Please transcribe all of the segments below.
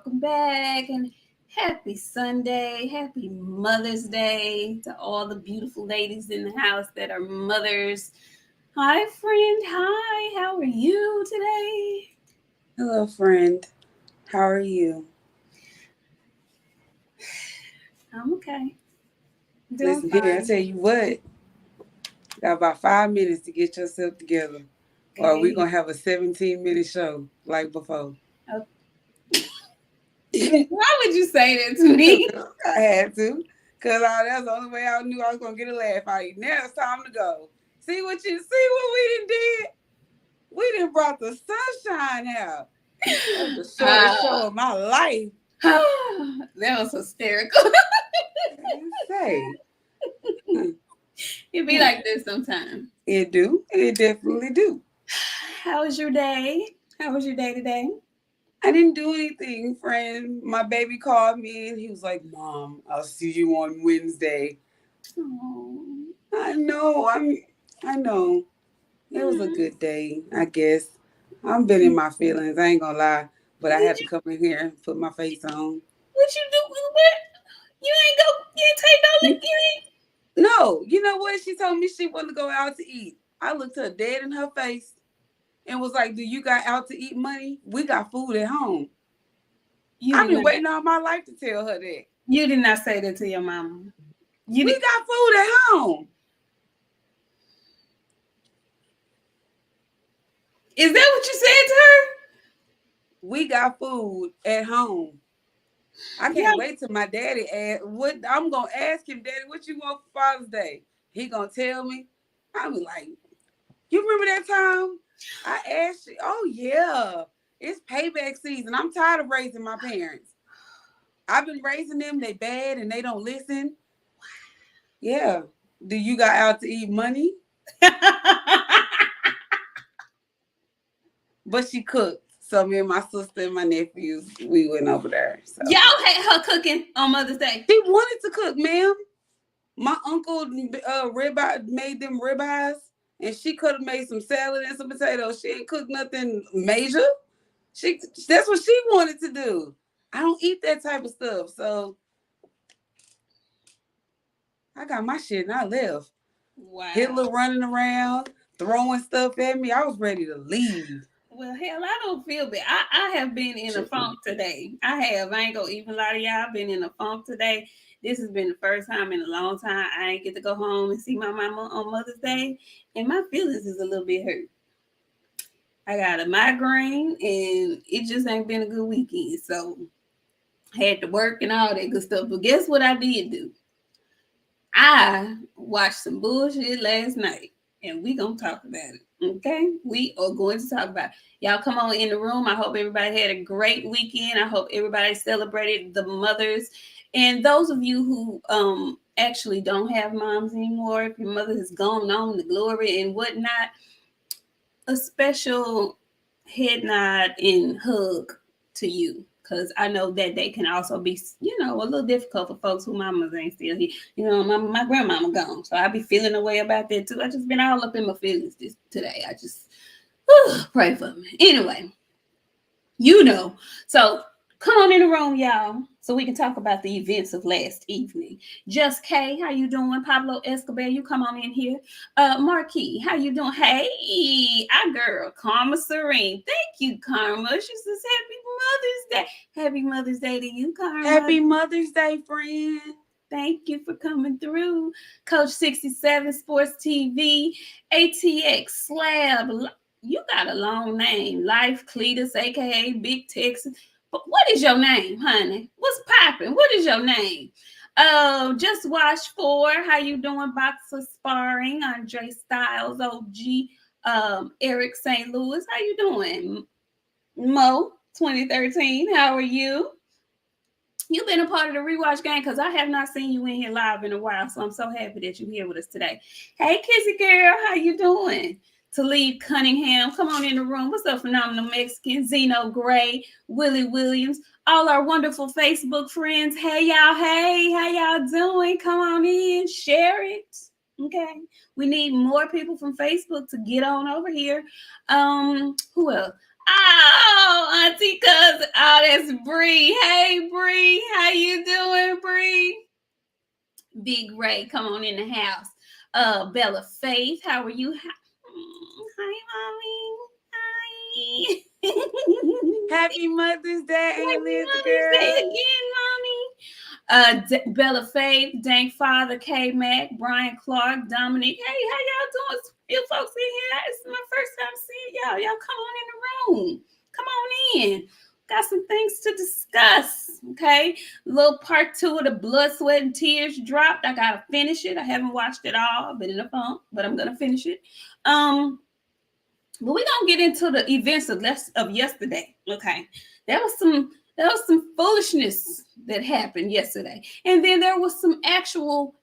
welcome back, and happy Sunday, happy Mother's Day to all the beautiful ladies in the house that are mothers. Hi, friend. Hi, how are you today? Hello, friend. How are you? I'm okay. Doing Listen here, I fine. tell you what, got about 5 minutes to get yourself together, or we're Okay. gonna have a 17-minute show like before. Oh, why would you say that to me? I had to, cause that's the only way I knew I was gonna get a laugh out of you. Now it's time to go. See what we done did? We done brought the sunshine out. That was the shortest show Uh, of my life. that was hysterical. And say, It be like this sometimes. it do. It definitely do. How was your day? How was your day today? I didn't do anything, friend. My baby called me and he was like, "Mom, I'll see you on Wednesday." Oh. I know. I know. It was a good day, I guess. I'm been in my feelings. I ain't gonna lie, but I Did had to you? come in here and put my face on. What you do? What? You ain't go. You ain't take no lick. You ain't. No, you know what? She told me she wanted to go out to eat. I looked her dead in her face and was like, "Do you got out to eat money? We got food at home." You I've did been not. waiting all my life to tell her that. You did not say that to your mama. You We did. got food at home. Is that what you said to her? We got food at home. I Yeah. can't wait till my daddy ask what I'm gonna ask him, Daddy, what you want for Father's Day? He gonna tell me. I be like, you remember that time I asked you? Oh yeah, it's payback season. I'm tired of raising my parents. I've been raising them. They bad and they don't listen. Yeah. Do you got out to eat money? But she cooked. So me and my sister and my nephews, we went over there. So Y'all had her cooking on Mother's Day. she wanted to cook, ma'am. My uncle ribeye made them ribeyes, and she could have made some salad and some potatoes. She ain't cooked nothing major. She That's what she wanted to do. I don't eat that type of stuff, so I got my shit and I left. Wow. Hitler running around, throwing stuff at me. I was ready to leave. Well, hell, I don't feel bad. I have been in a funk today. I have. I ain't gonna even lie to y'all. I've been in a funk today. This has been the first time in a long time I ain't get to go home and see my mama on Mother's Day, and my feelings is a little bit hurt. I got a migraine, and it just ain't been a good weekend. So I had to work and all that good stuff. But guess what I did do? I watched some bullshit last night, and we gonna talk about it. Okay, we are going to talk about it. Y'all come on in the room. I hope everybody had a great weekend. I hope everybody celebrated the mothers, and those of you who actually don't have moms anymore. If your mother has gone on to glory and whatnot, a special head nod and hug to you, because I know that they can also be, a little difficult for folks who mamas ain't still here. My grandmama gone, so I be feeling a way about that too. I just been all up in my feelings today. I just pray for me. Anyway, so come on in the room, y'all, so we can talk about the events of last evening. Just K, how you doing? Pablo Escobar, you come on in here. Marquis, how you doing? Hey, our girl, Karma Serene. Thank you, Karma. She says Happy Mother's Day. Happy Mother's Day to you, Karma. Happy Mother's Day, friend. Thank you for coming through. Coach 67 Sports TV, ATX Slab. You got a long name. Life Cletus, aka Big Texas. But what is your name, honey? What's popping? What is your name? Just Watch 4. How you doing? Boxer Sparring. Andre Styles, OG. Eric St. Louis. How you doing? Mo 2013. How are you? You've been a part of the rewatch game because I have not seen you in here live in a while, so I'm so happy that you're here with us today. Hey, Kissy girl, how you doing? Talib Cunningham, come on in the room. What's up, Phenomenal Mexican? Zeno Gray, Willie Williams, all our wonderful Facebook friends. Hey, y'all. Hey, how y'all doing? Come on in, share it. Okay. We need more people from Facebook to get on over here. Who else? Oh, Auntie Cuz. Oh, that's Bree. Hey, Bree. How you doing, Bree? Big Ray, come on in the house. Bella Faith, how are you? Hi, mommy. Hi. Happy Mother's Day, Aunt Happy Liz, the Mother's Day girl. again, mommy. Bella Faith, Dank Father, K Mac, Brian Clark, Dominic. Hey, how y'all doing? You folks in here? It's my first time seeing y'all. Y'all come on in the room. Come on in. Got some things to discuss. Okay. Little part two of the Blood, Sweat, and Tears dropped. I gotta finish it. I haven't watched it all. I've been in a funk, but I'm gonna finish it. But we're gonna get into the events of yesterday. Okay. There was some foolishness that happened yesterday. And then there was some actual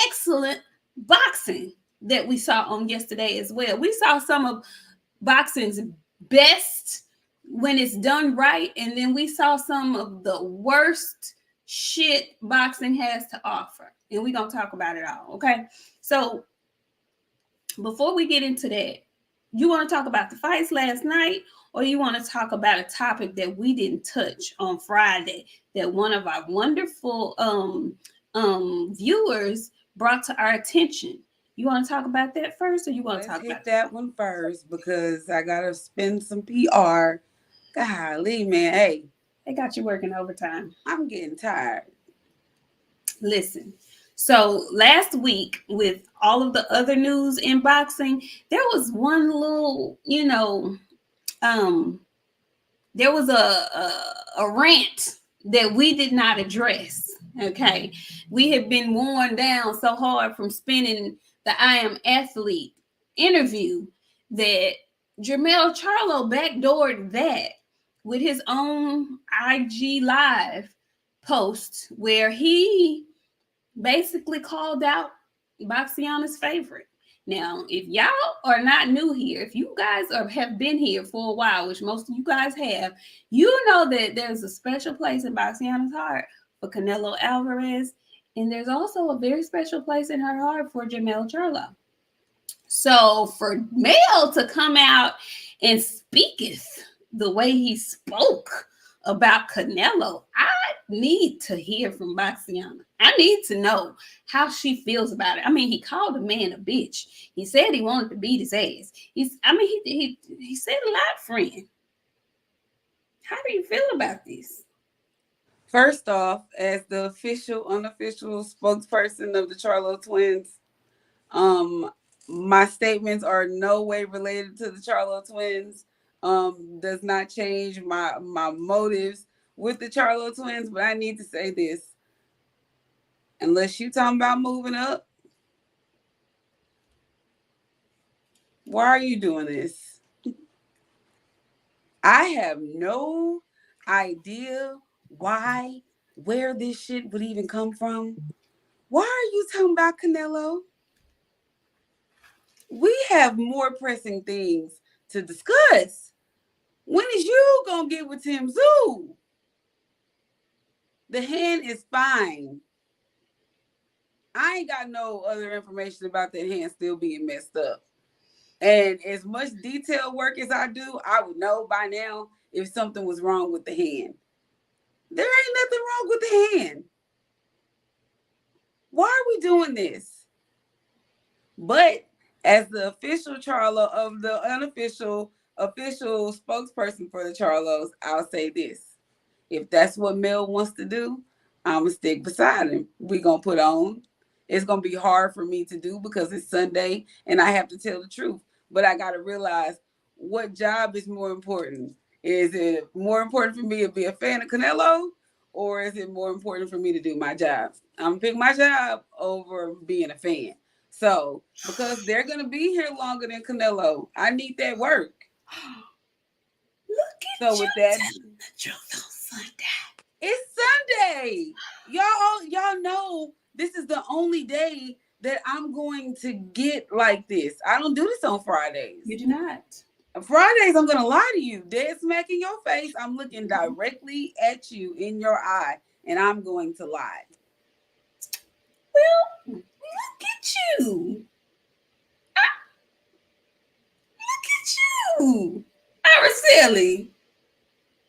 excellent boxing that we saw on yesterday as well. We saw some of boxing's best when it's done right, and then we saw some of the worst shit boxing has to offer. And we're gonna talk about it all. Okay. So before we get into that, you want to talk about the fights last night, or you want to talk about a topic that we didn't touch on Friday that one of our wonderful viewers brought to our attention? You want to talk about that first, or you want to Let's talk hit about that one first because I gotta spend some PR. Golly, man. Hey, they got you working overtime? I'm getting tired. Listen. So last week, with all of the other news in boxing, there was one little, there was a rant that we did not address. Okay, we have been worn down so hard from spinning the I Am Athlete interview that Jermell Charlo backdoored that with his own IG live post where he basically called out Boxiana's favorite. Now, if y'all are not new here, if you guys have been here for a while, which most of you guys have, you know that there's a special place in Boxiana's heart for Canelo Alvarez, and there's also a very special place in her heart for Jermell Charlo. So for Mel to come out and speaketh the way he spoke about Canelo, I need to hear from Boxiana. I need to know how she feels about it. I mean, he called the man a bitch. He said he wanted to beat his ass. He said a lot, friend. How do you feel about this? First off, as the unofficial spokesperson of the Charlo twins, my statements are no way related to the Charlo twins. Does not change my motives with the Charlo twins, but I need to say this. Unless you talking about moving up, why are you doing this? I have no idea where this shit would even come from. Why are you talking about Canelo? We have more pressing things to discuss. When is you gonna get with Tim Zoo? The hand is fine. I ain't got no other information about that hand still being messed up. And as much detailed work as I do, I would know by now if something was wrong with the hand. There ain't nothing wrong with the hand. Why are we doing this? But as the official Charlo of the unofficial official spokesperson for the Charlos, I'll say this. If that's what Mel wants to do, I'm going to stick beside him. We're going to put on. It's going to be hard for me to do because it's Sunday and I have to tell the truth. But I got to realize what job is more important. Is it more important for me to be a fan of Canelo, or is it more important for me to do my job? I'm going to pick my job over being a fan. So, because they're going to be here longer than Canelo, I need that work. Look at so you with that, the truth on Sunday. It's Sunday. Y'all know this is the only day that I'm going to get like this. I don't do this on Fridays. You do not. Fridays, I'm going to lie to you. Dead smack in your face. I'm looking directly at you in your eye, and I'm going to lie. Well, look at you. Look at you. Araceli.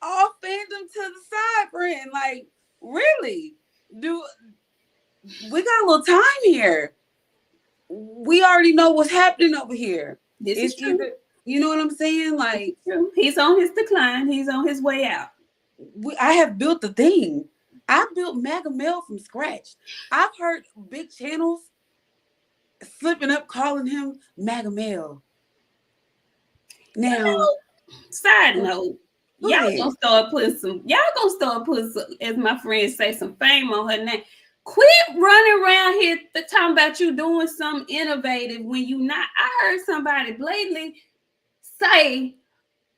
All fandom to the side, friend. Like, really? Do we got a little time here? We already know what's happening over here. This is It's true. either, you know what I'm saying? Like, True. He's on his decline. He's on his way out. I have built the thing. I built Mega Mel from scratch. I've heard big channels slipping up calling him Mega Mel. Now, Side note, go ahead. y'all gonna start putting some, as my friends say, some fame on her name. Quit running around here talking about you doing something innovative when you not. I heard somebody blatantly say,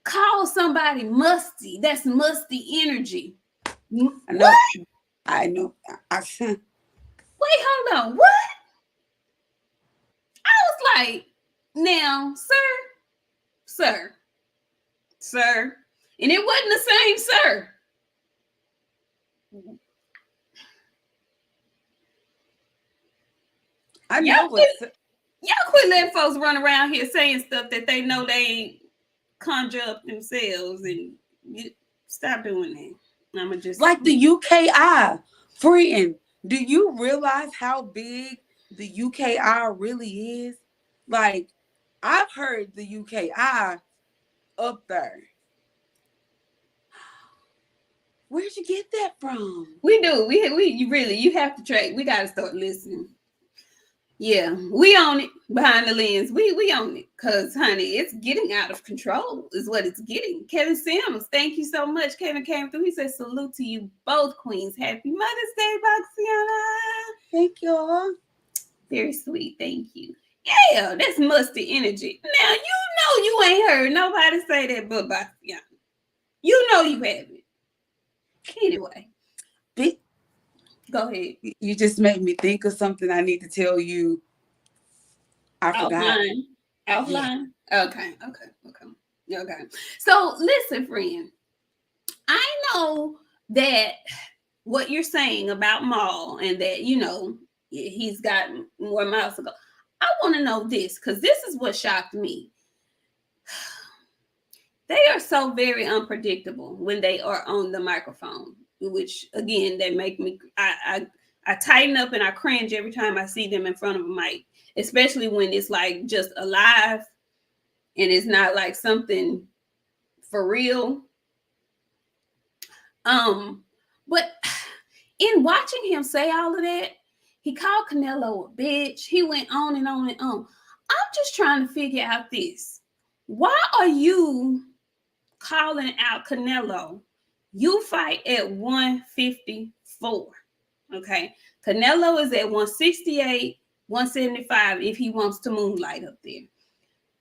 call somebody musty. That's musty energy. I know. What? I know. Wait, hold on. What? I was like, now, sir, and it wasn't the same sir. I know y'all quit letting folks run around here saying stuff that they know they ain't conjure up themselves, and stop doing that. I'ma just like the UKI. Friend, do you realize how big the UKI really is? Like, I've heard the UKI up there. Where'd you get that from? We do. You really, you have to track. We got to start listening. Yeah, we own it behind the lens. We own it because, honey, it's getting out of control is what it's getting. Kevin Sims, thank you so much. Kevin came through. He said, salute to you both, queens. Happy Mother's Day, BOXIANA. Thank you. Very sweet. Thank you. Yeah, that's musty energy. Now, you know you ain't heard nobody say that but BOXIANA. You know you haven't. Anyway. Go ahead. You just made me think of something I need to tell you. I forgot. Outline. Yeah. Okay. So listen, friend. I know that what you're saying about Maul and that, he's got more miles to go. I want to know this because this is what shocked me. They are so very unpredictable when they are on the microphone, which again, they make me, I tighten up and I cringe every time I see them in front of a mic, especially when it's like just a live and it's not like something for real. But in watching him say all of that, he called Canelo a bitch. He went on and on and on. I'm just trying to figure out this. Why are you calling out Canelo? You fight at 154. Okay. Canelo is at 168, 175 if he wants to moonlight up there.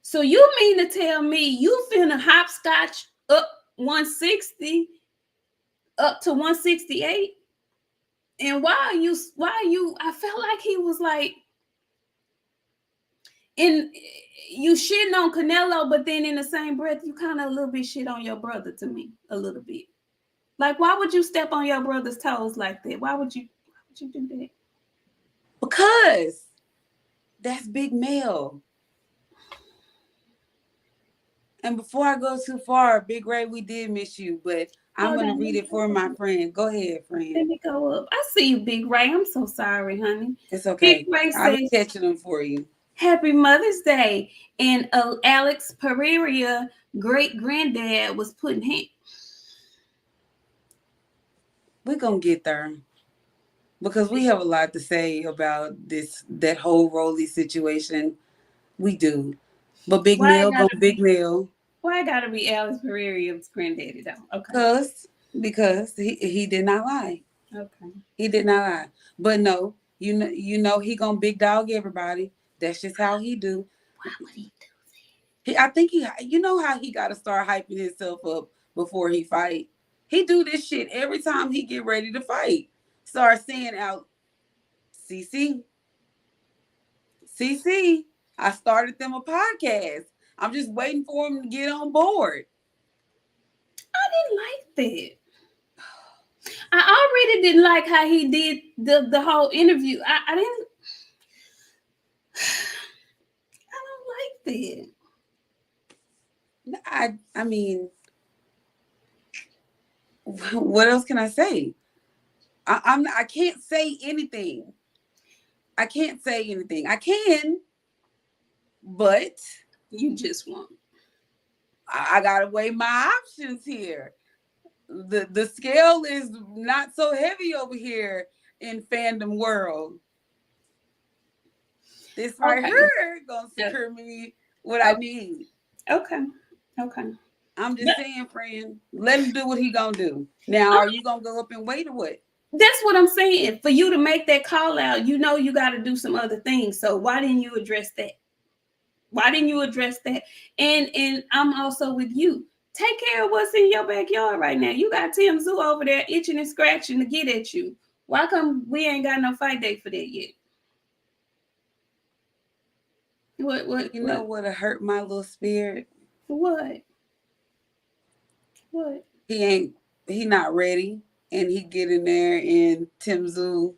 So you mean to tell me you finna hopscotch up 160 up to 168? And why are you I felt like he was like you shitting on Canelo, but then in the same breath you kind of a little bit shit on your brother to me, a little bit. Like, why would you step on your brother's toes like that? Why would you do that? Because that's Big Mel. And before I go too far, Big Ray, we did miss you, but I'm going to read it for my friend. Go ahead, friend. Let me go up. I see you, Big Ray. I'm so sorry, honey. It's okay. Big Ray I'll be catching them for you. Happy Mother's Day. And Alex Pereira, great granddad, was putting him. We're going to get there. Because we have a lot to say about that whole Rolly situation. We do. But Big Mel go Big Mel. Why I gotta be Alex Pereira's granddaddy though? Okay. Because he did not lie. Okay. He did not lie. But no, you know he gonna big dog everybody. That's just how he do. Why would he do that? I think you know how he gotta start hyping himself up before he fight. He do this shit every time he get ready to fight. Start saying out, CC, I started them a podcast. I'm just waiting for him to get on board. I didn't like that. I already didn't like how he did the whole interview. I don't like that. I mean, what else can I say? I can't say anything. I can't say anything. I can, but You just won't. I gotta weigh my options here. The scale is not so heavy over here in fandom world. This right Okay. here gonna Yeah. secure me what I need. Okay. Okay. I'm just That- saying, friend, let him do what he gonna do. Now, are you gonna go up and wait or what? That's what I'm saying. For you to make that call out, you know you got to do some other things. So why didn't you address that? Why didn't you address that? And I'm also with you. Take care of what's in your backyard right now. You got Tim Zoo over there itching and scratching to get at you. Why come we ain't got no fight date for that yet? What what You know what what'll hurt my little spirit? what what? He ain't he not ready. And he get in there and Tim Zoo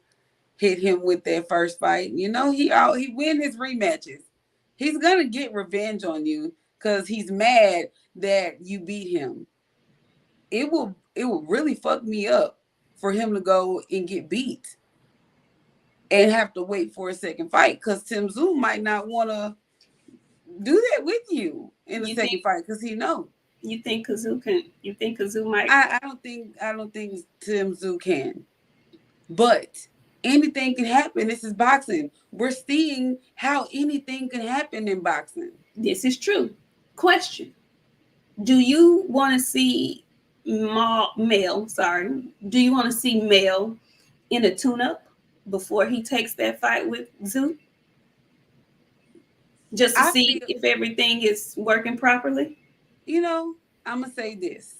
hit him with that first fight. You know, he win his rematches. He's gonna get revenge on you because he's mad that you beat him. It will really fuck me up for him to go and get beat and have to wait for a second fight because Tim Zoo might not want to do that with you in the You second think fight because he know. you think Kazoo can? You think Kazoo might? I don't think Tim Zoo can. But anything can happen. This is boxing. We're seeing how anything can happen in boxing. This is true. Question: do you want to see Mel? Sorry, do you want to see Mel in a tune-up before he takes that fight with Zoo, just to I see feel, if everything is working properly? you know, I'm gonna say this.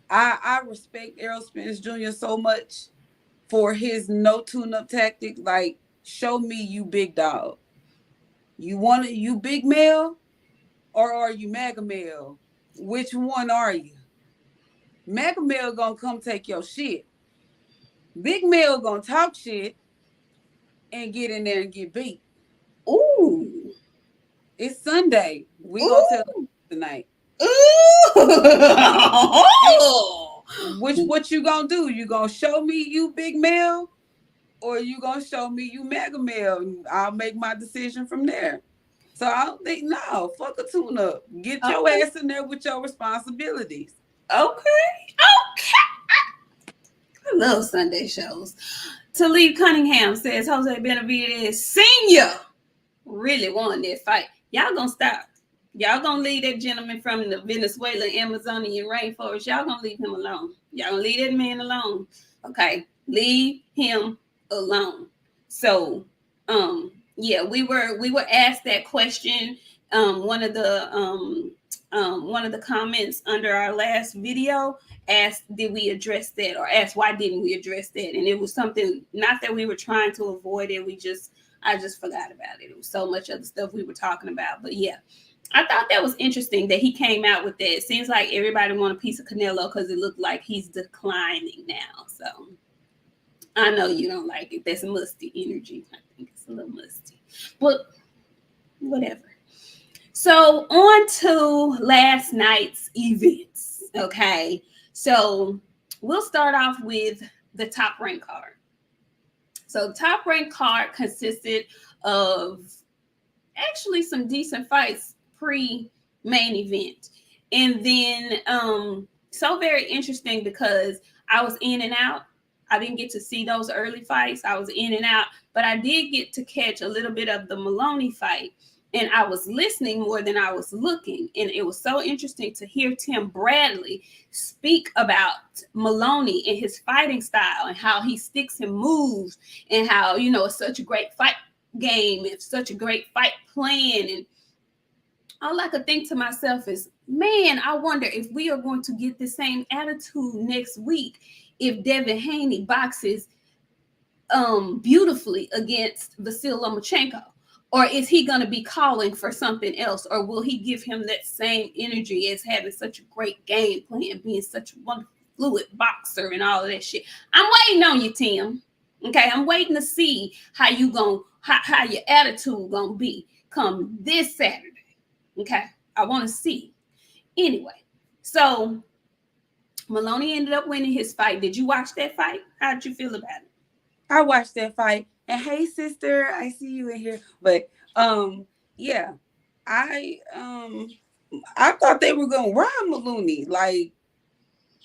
I respect Errol Spence Jr. so much for his no tune-up tactic. Like, show me you big dog. You big male or are you mega male? Which one are you? Mega male gonna come take your shit. Big male gonna talk shit and get in there and get beat. Ooh, It's Sunday. We gonna tell ooh, tonight. It's ooh. which what you gonna do? You gonna show me you big male, or you gonna show me you mega male? And I'll make my decision from there. So I don't think no. Fuck a tune up. Get your Okay, ass in there with your responsibilities. okay, okay. I love Sunday shows. Talib Cunningham says Jose Benavidez Senior really won that fight. Y'all gonna stop. Y'all gonna leave that gentleman from the Venezuela Amazonian rainforest. Y'all gonna leave him alone. Y'all gonna leave that man alone. Okay, leave him alone. So, yeah, we were asked that question. One of the comments under our last video asked, did we address that, or asked why didn't we address that? And it was something, not that we were trying to avoid it. I just forgot about it. It was so much other stuff we were talking about. But yeah, I thought that was interesting that he came out with that. It seems like everybody want a piece of Canelo because it looked like he's declining now. So I know you don't like it. That's musty energy. I think it's a little musty. But whatever. So on to last night's events. Okay. So we'll start off with the top rank card. So the top rank card consisted of actually some decent fights pre main event. And then so very interesting because I was in and out. I didn't get to see those early fights. I was in and out, but I did get to catch a little bit of the Maloney fight. And I was listening more than I was looking. And it was so interesting to hear Tim Bradley speak about Maloney and his fighting style and how he sticks and moves and how, it's such a great fight game. It's such a great fight plan. And all I could think to myself is, man, I wonder if we are going to get the same attitude next week if Devin Haney boxes beautifully against Vasil Lomachenko. Or is he going to be calling for something else? Or will he give him that same energy as having such a great game plan, being such a wonderful, fluid boxer and all of that shit? I'm waiting on you, Tim. Okay, I'm waiting to see how your attitude gonna be come this Saturday. Okay, I want to see. Anyway, so Maloney ended up winning his fight. Did you watch that fight? How did you feel about it? I watched that fight, and hey, sister, I see you in here. But yeah, I I thought they were gonna rob Maloney. Like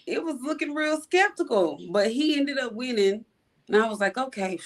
it was looking real skeptical, but he ended up winning, and I was like, okay.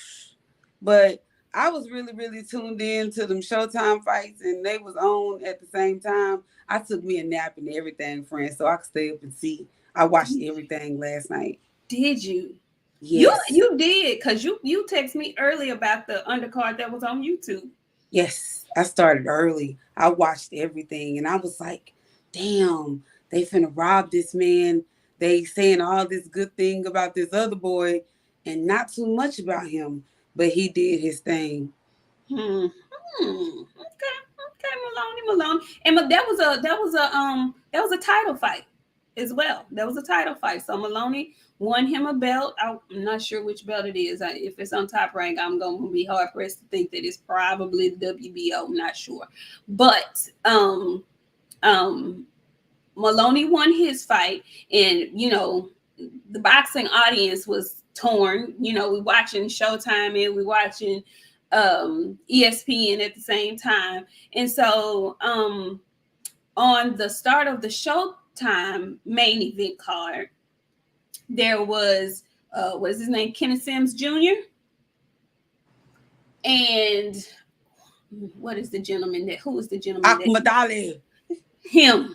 But I was really, really tuned in to them Showtime fights, and they was on at the same time. I took me a nap and everything, friend, so I could stay up and see. I watched everything last night. Did you? Yes. You did, because you texted me early about the undercard that was on YouTube. Yes, I started early. I watched everything, and I was like, damn, they finna rob this man. They saying all this good thing about this other boy and not too much about him, but he did his thing. Okay, Maloney, and that was a title fight as well. That was a title fight. So Maloney won him a belt. I'm not sure which belt it is. If it's on Top Rank, I'm gonna be hard pressed to think that it's probably the WBO. I'm not sure, but Maloney won his fight, and the boxing audience was torn. We watching Showtime and we watching ESPN at the same time, and so on the start of the Showtime main event card, there was what is his name, Kenneth Sims Jr. and what is the gentleman that? Who is the gentleman? Adalia. Him.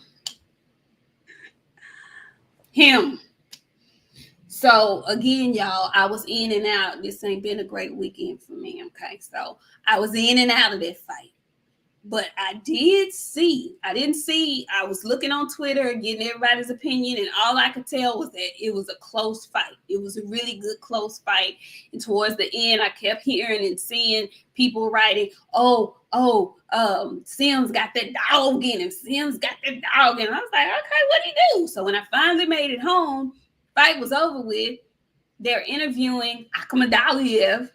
So again, y'all, I was in and out. This ain't been a great weekend for me. Okay, so I was in and out of that fight. But I didn't see, I was looking on Twitter, getting everybody's opinion, and all I could tell was that it was a close fight. It was a really good close fight. And towards the end, I kept hearing and seeing people writing, Sims got that dog in him. Sims got that dog in him. I was like, okay, what'd he do? So when I finally made it home, fight was over with. They're interviewing Akhmadaliev.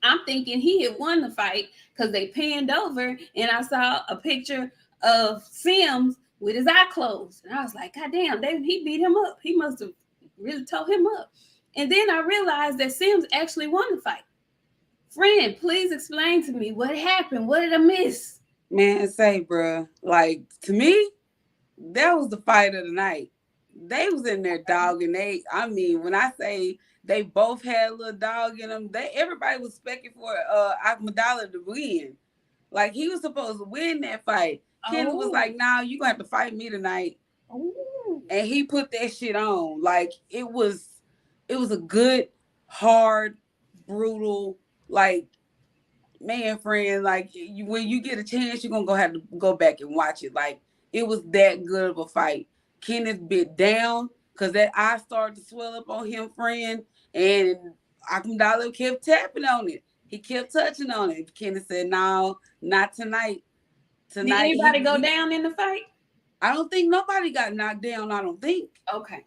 I'm thinking he had won the fight because they panned over and I saw a picture of Sims with his eye closed. And I was like, God damn, he beat him up. He must have really tore him up. And then I realized that Sims actually won the fight. Friend, please explain to me what happened. What did I miss? Man, say, bruh, like, to me, that was the fight of the night. They was in there dogging. When I say they both had a little dog in them, everybody was expecting for Akhmadaliev to win. Like, he was supposed to win that fight. Ken was like, nah, you gonna have to fight me tonight. And he put that shit on. Like, it was a good, hard, brutal, like, man, friend, like, when you get a chance, you're gonna have to go back and watch it. Like, it was that good of a fight. Kenneth bit down because that eye started to swell up on him, friend, and Akhmadaliev kept tapping on it. He kept touching on it. Kenneth said, no, not tonight. Did anybody go down in the fight? I don't think nobody got knocked down, I don't think. Okay.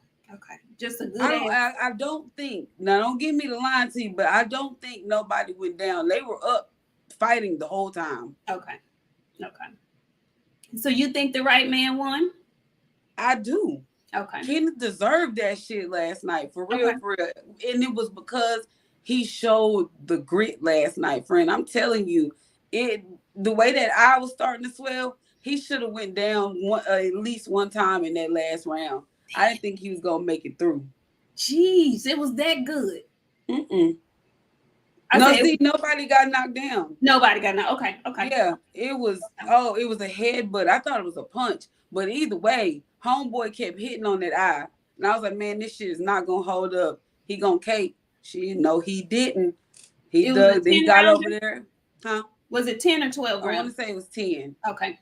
Just a good I don't think. Now, don't give me the line to you, but I don't think nobody went down. They were up fighting the whole time. Okay. So you think the right man won? I do. Okay. Kenneth deserved that shit last night, for real, for real. And it was because he showed the grit last night, friend. I'm telling you, the way that eye was starting to swell, he should have went down at least one time in that last round. I didn't think he was gonna make it through. Jeez, it was that good. Nobody got knocked down. Nobody got knocked. Okay. Yeah, it was a headbutt. I thought it was a punch, but either way, homeboy kept hitting on that eye, and I was like, man, this shit is not gonna hold up. He gonna cape. No, he didn't. He got over there, huh? Was it 10 or 12 rounds? I want to say it was 10. Okay.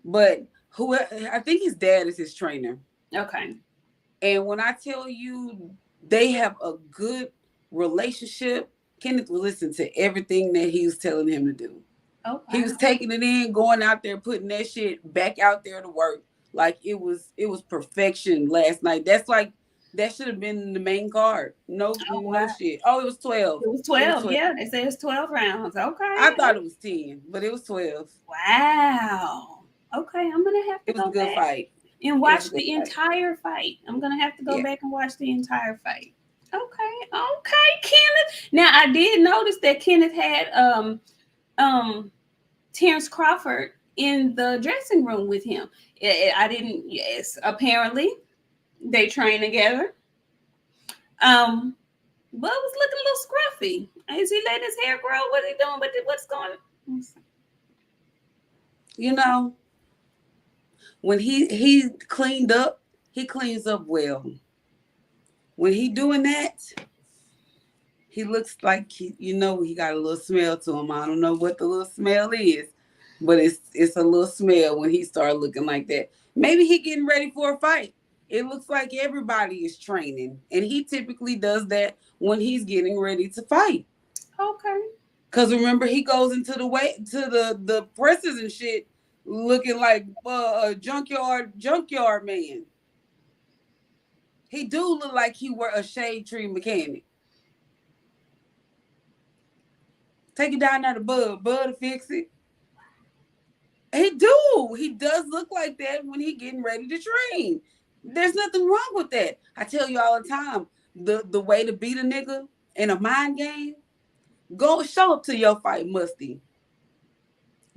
But I think his dad is his trainer. Okay. And when I tell you they have a good relationship, Kenneth will listen to everything that he was telling him to do. Oh, wow. He was taking it in, going out there, putting that shit back out there to work. Like it was perfection last night. That should have been the main card. No shit. Oh, it was 12. It was 12. Yeah, they say it's 12 rounds. Okay. I thought it was 10, but it was 12. Wow. Okay, I'm gonna have to. It was a good fight. and It was watch a good the fight. entire fight. I'm gonna have to go Yeah. back and watch the entire fight. Okay, Kenneth. Now I did notice that Kenneth had um Terrence Crawford in the dressing room with him. I didn't. Yes, apparently they train together. Bud was looking a little scruffy. Is he letting his hair grow? What he doing? What's going on? You know, when he cleaned up, he cleans up well. When he doing that, he looks like he got a little smell to him. I don't know what the little smell is, but it's a little smell when he started looking like that. Maybe he getting ready for a fight. It looks like everybody is training, and he typically does that when he's getting ready to fight. Okay. Cause remember, he goes into the presses and shit, looking like a junkyard man. He do look like he were a shade tree mechanic. Take it down there to Bud to fix it. He do. He does look like that when he getting ready to train. There's nothing wrong with that. I tell you all the time, the way to beat a nigga in a mind game, go show up to your fight musty.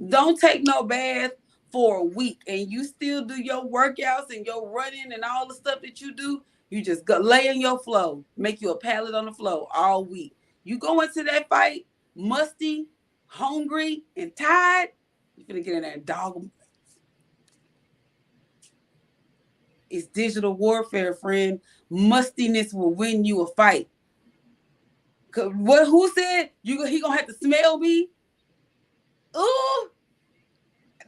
Don't take no bath for a week and you still do your workouts and your running and all the stuff that you do. You just go lay in your flow, make you a pallet on the floor all week. You go into that fight musty, hungry, and tired. You're gonna get in there and dog. It's digital warfare, friend. Mustiness will win you a fight. Who said he gonna have to smell me? Ooh.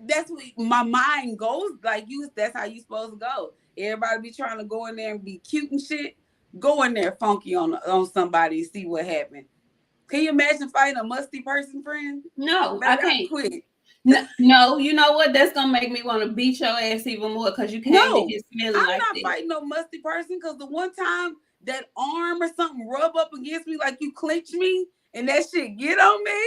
That's what my mind goes like. That's how you supposed to go. Everybody be trying to go in there and be cute and shit. Go in there funky on somebody and see what happened. Can you imagine fighting a musty person, friend? No, I can't. Quit. No, you know what? That's gonna make me want to beat your ass even more because you came in here smelling like I'm not fighting no musty person because the one time that arm or something rub up against me like you clench me and that shit get on me,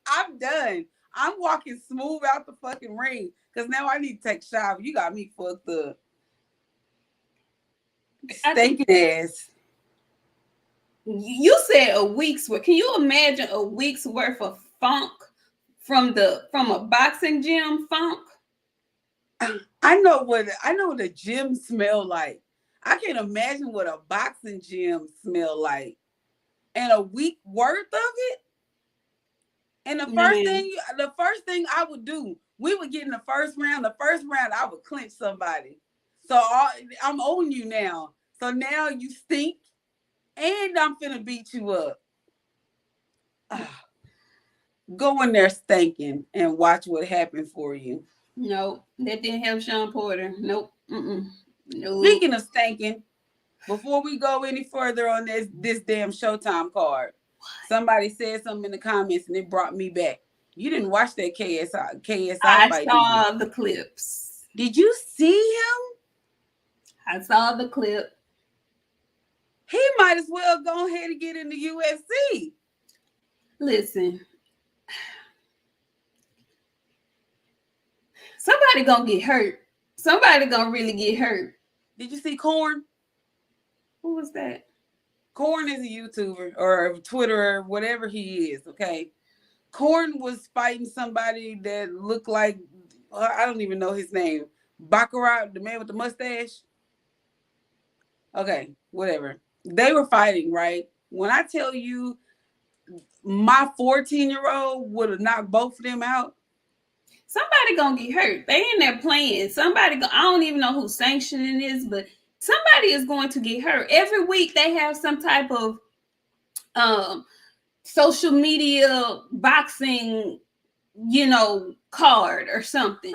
I'm done. I'm walking smooth out the fucking ring because now I need to take a shower. You got me fucked up. Stinking ass. You said a week's worth. Can you imagine a week's worth of funk from a boxing gym funk? I know what the gym smell like. I can't imagine what a boxing gym smell like. And a week worth of it. And the first thing I would do, we would get in the first round. The first round, I would clinch somebody. So I'm owing you now. So now you stink, and I'm finna beat you up. Go in there stinking and watch what happened for you. No, that didn't help Sean Porter. Nope. No. Speaking of stinking, before we go any further on this damn Showtime card, somebody said something in the comments and it brought me back. You didn't watch that KSI I fight, saw the clips. Did you see him? I saw the clip. He might as well go ahead and get in the UFC. Listen. Somebody gonna get hurt. Somebody gonna really get hurt. Did you see Corn? Who was that? Corn is a YouTuber or a Twitter or whatever he is, okay? Corn was fighting somebody that looked like, I don't even know his name. Baccarat, the man with the mustache. Okay, whatever. They were fighting, right? When I tell you my 14-year-old would have knocked both of them out. Somebody gonna get hurt. They in there playing. I don't even know who's sanctioning this, but somebody is going to get hurt. Every week they have some type of social media boxing, card or something.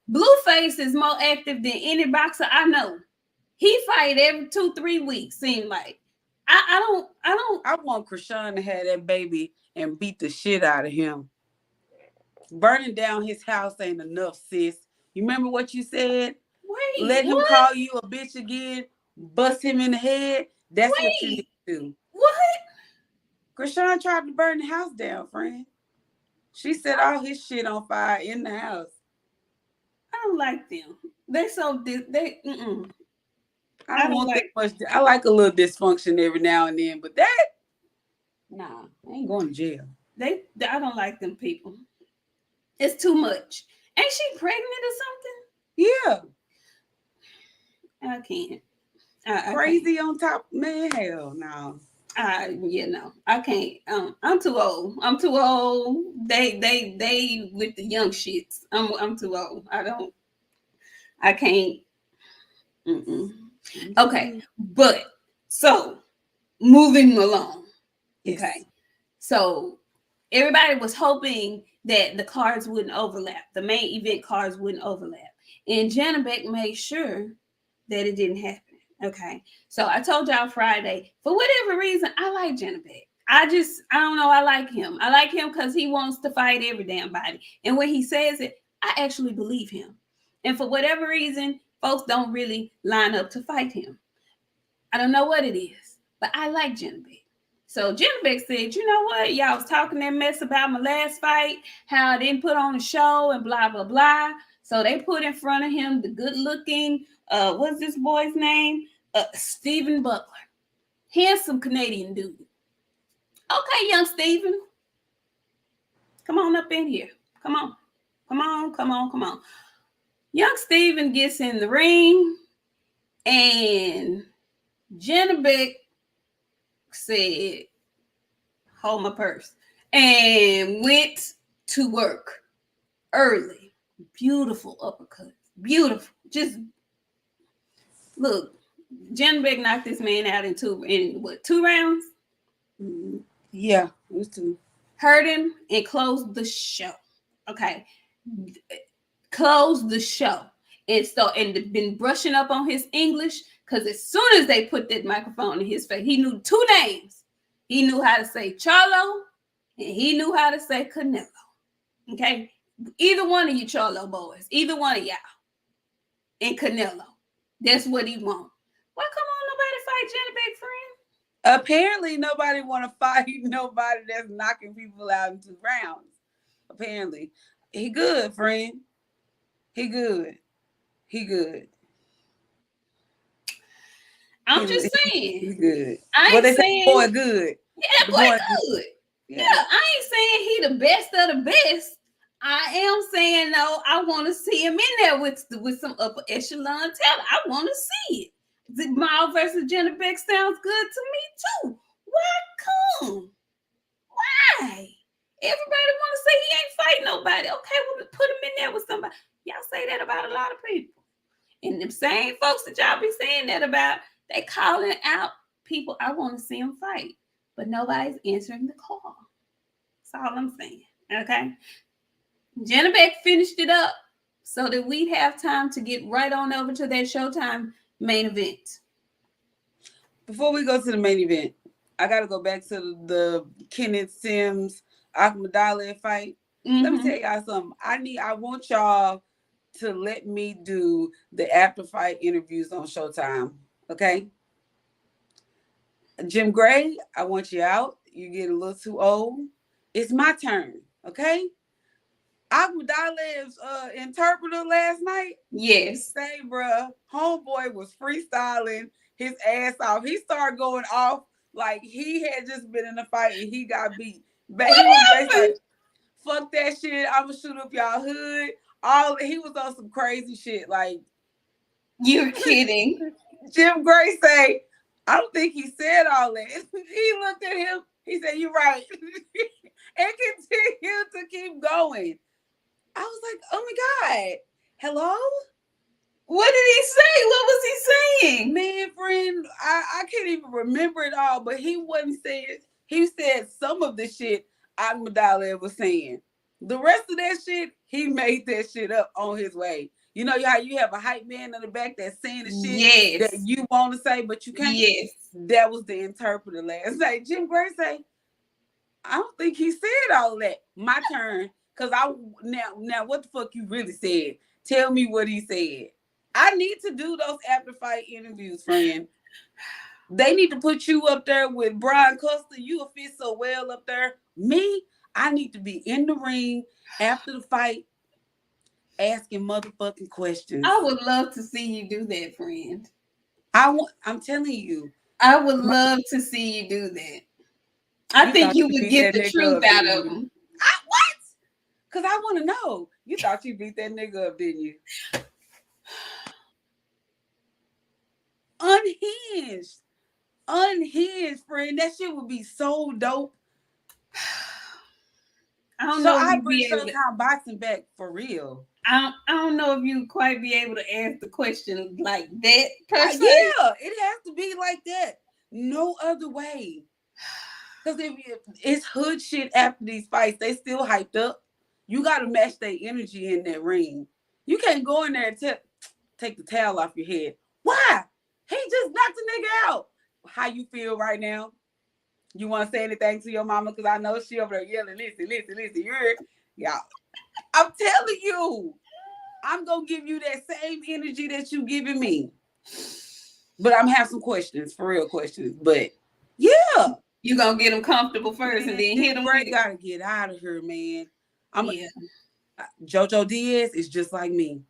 Blueface is more active than any boxer I know. He fight every 2-3 weeks, seem like. I want Krishan to have that baby and beat the shit out of him. Burning down his house ain't enough, sis. You remember what you said? Let him call you a bitch again, bust him in the head. That's what you need to do. What? Krishan tried to burn the house down, friend. She set all his shit on fire in the house. I don't like them. They so they. I I don't don't want that like. much. I like a little dysfunction every now and then, but that, nah, I ain't going to jail. I don't like them people. It's too much. Ain't she pregnant Yeah, or something? I can't. I can't. crazy on top, man. Hell no. I can't. I'm too old. I'm too old. They with the young shits. I'm too old. I can't. Mm-mm. Okay, but so moving along. Yes. Okay, so everybody was hoping that the cards wouldn't overlap. The main event cards wouldn't overlap, and Janibek made sure that it didn't happen. Okay, so I told y'all Friday, for whatever reason, I like Janibek. I don't know, I like him. I like him because he wants to fight every damn body. And when he says it, I actually believe him. And for whatever reason, folks don't really line up to fight him. I don't know what it is, but I like Janibek. So Janibek said, you know what? Y'all was talking that mess about my last fight, how I didn't put on a show and blah, blah, blah. So they put in front of him the good looking, what's this boy's name? Stephen Butler. Handsome Canadian dude. Okay, young Stephen. Come on up in here. Come on. Come on, come on, come on. Young Stephen gets in the ring and Janibek said, hold my purse, and went to work early. Beautiful uppercut. Beautiful. Just look, Janibek knocked this man out in 2 rounds? Yeah, it was two. Hurt him and closed the show. Okay. Closed the show. And been brushing up on his English because as soon as they put that microphone in his face, he knew 2 names. He knew how to say Charlo and he knew how to say Canelo. Okay? Either one of you Charlo boys, either one of y'all and Canelo. That's what he want. Why come on nobody fight Janibek, friend? Apparently, nobody want to fight nobody that's knocking people out in 2 rounds. Apparently, he good, friend. He good. He good. I'm just saying. He's good. I What they ain't say, saying. boy, good. Yeah, The boy, good. Yeah. Yeah, I ain't saying he the best of the best. I am saying though, I want to see him in there with some upper echelon talent. I want to see it. The Miles versus Janibek sounds good to me too. Why come? Why? Everybody want to say he ain't fighting nobody. Okay, well, put him in there with somebody. Y'all say that about a lot of people. And the same folks that y'all be saying that about, they calling out people. I want to see them fight, but nobody's answering the call. That's all I'm saying. Okay. Janibek finished it up so that we'd have time to get right on over to that Showtime main event. Before we go to the main event, I got to go back to the Kenneth Sims Adalia fight. Mm-hmm. Let me tell y'all something. I want y'all to let me do the after fight interviews on Showtime. Okay. Jim Gray, I want you out. You get a little too old. It's my turn. Okay. Akmadali's interpreter last night. Yes. Say, bruh, homeboy was freestyling his ass off. He started going off like he had just been in a fight and he got beat. But he was basically like, fuck that shit. I'ma shoot up y'all hood. He was on some crazy shit. Like, you're kidding. Jim Gray say, I don't think he said all that. He looked at him. He said, you're right. And continued to keep going. I was like, oh my God. Hello? What did he say? What was he saying? Man, friend, I can't even remember it all, but he wasn't saying, he said some of the shit Adalia was saying. The rest of that shit, he made that shit up on his way. You know how you have a hype man in the back that's saying the shit that you want to say, but you can't? Yes. That was the interpreter last night. Jim Gray say, I don't think he said all that. My turn. Because now what the fuck you really said? Tell me what he said. I need to do those after fight interviews, friend. They need to put you up there with Brian Custer. You will fit so well up there. Me, I need to be in the ring after the fight, asking motherfucking questions. I would love to see you do that, friend. I'm telling you. I would love to see you do that. I think you would get the truth out of them. What? Because I want to know. You thought you beat that nigga up, didn't you? Unhinged, friend. That shit would be so dope. I don't know. I bring Showtime boxing back for real. I don't know if you quite be able to ask the question like that. Yeah, it has to be like that. No other way. Because if it's hood shit after these fights, they still hyped up. You got to match their energy in that ring. You can't go in there and take the towel off your head. Why? He just knocked the nigga out. How you feel right now? You want to say anything to your mama? Because I know she over there yelling, listen. Y'all. I'm telling you, I'm going to give you that same energy that you giving me. But I'm having some questions, for real questions. But, yeah. You going to get them comfortable first and then hit them. Ray got to get out of here, man. JoJo Diaz is just like me.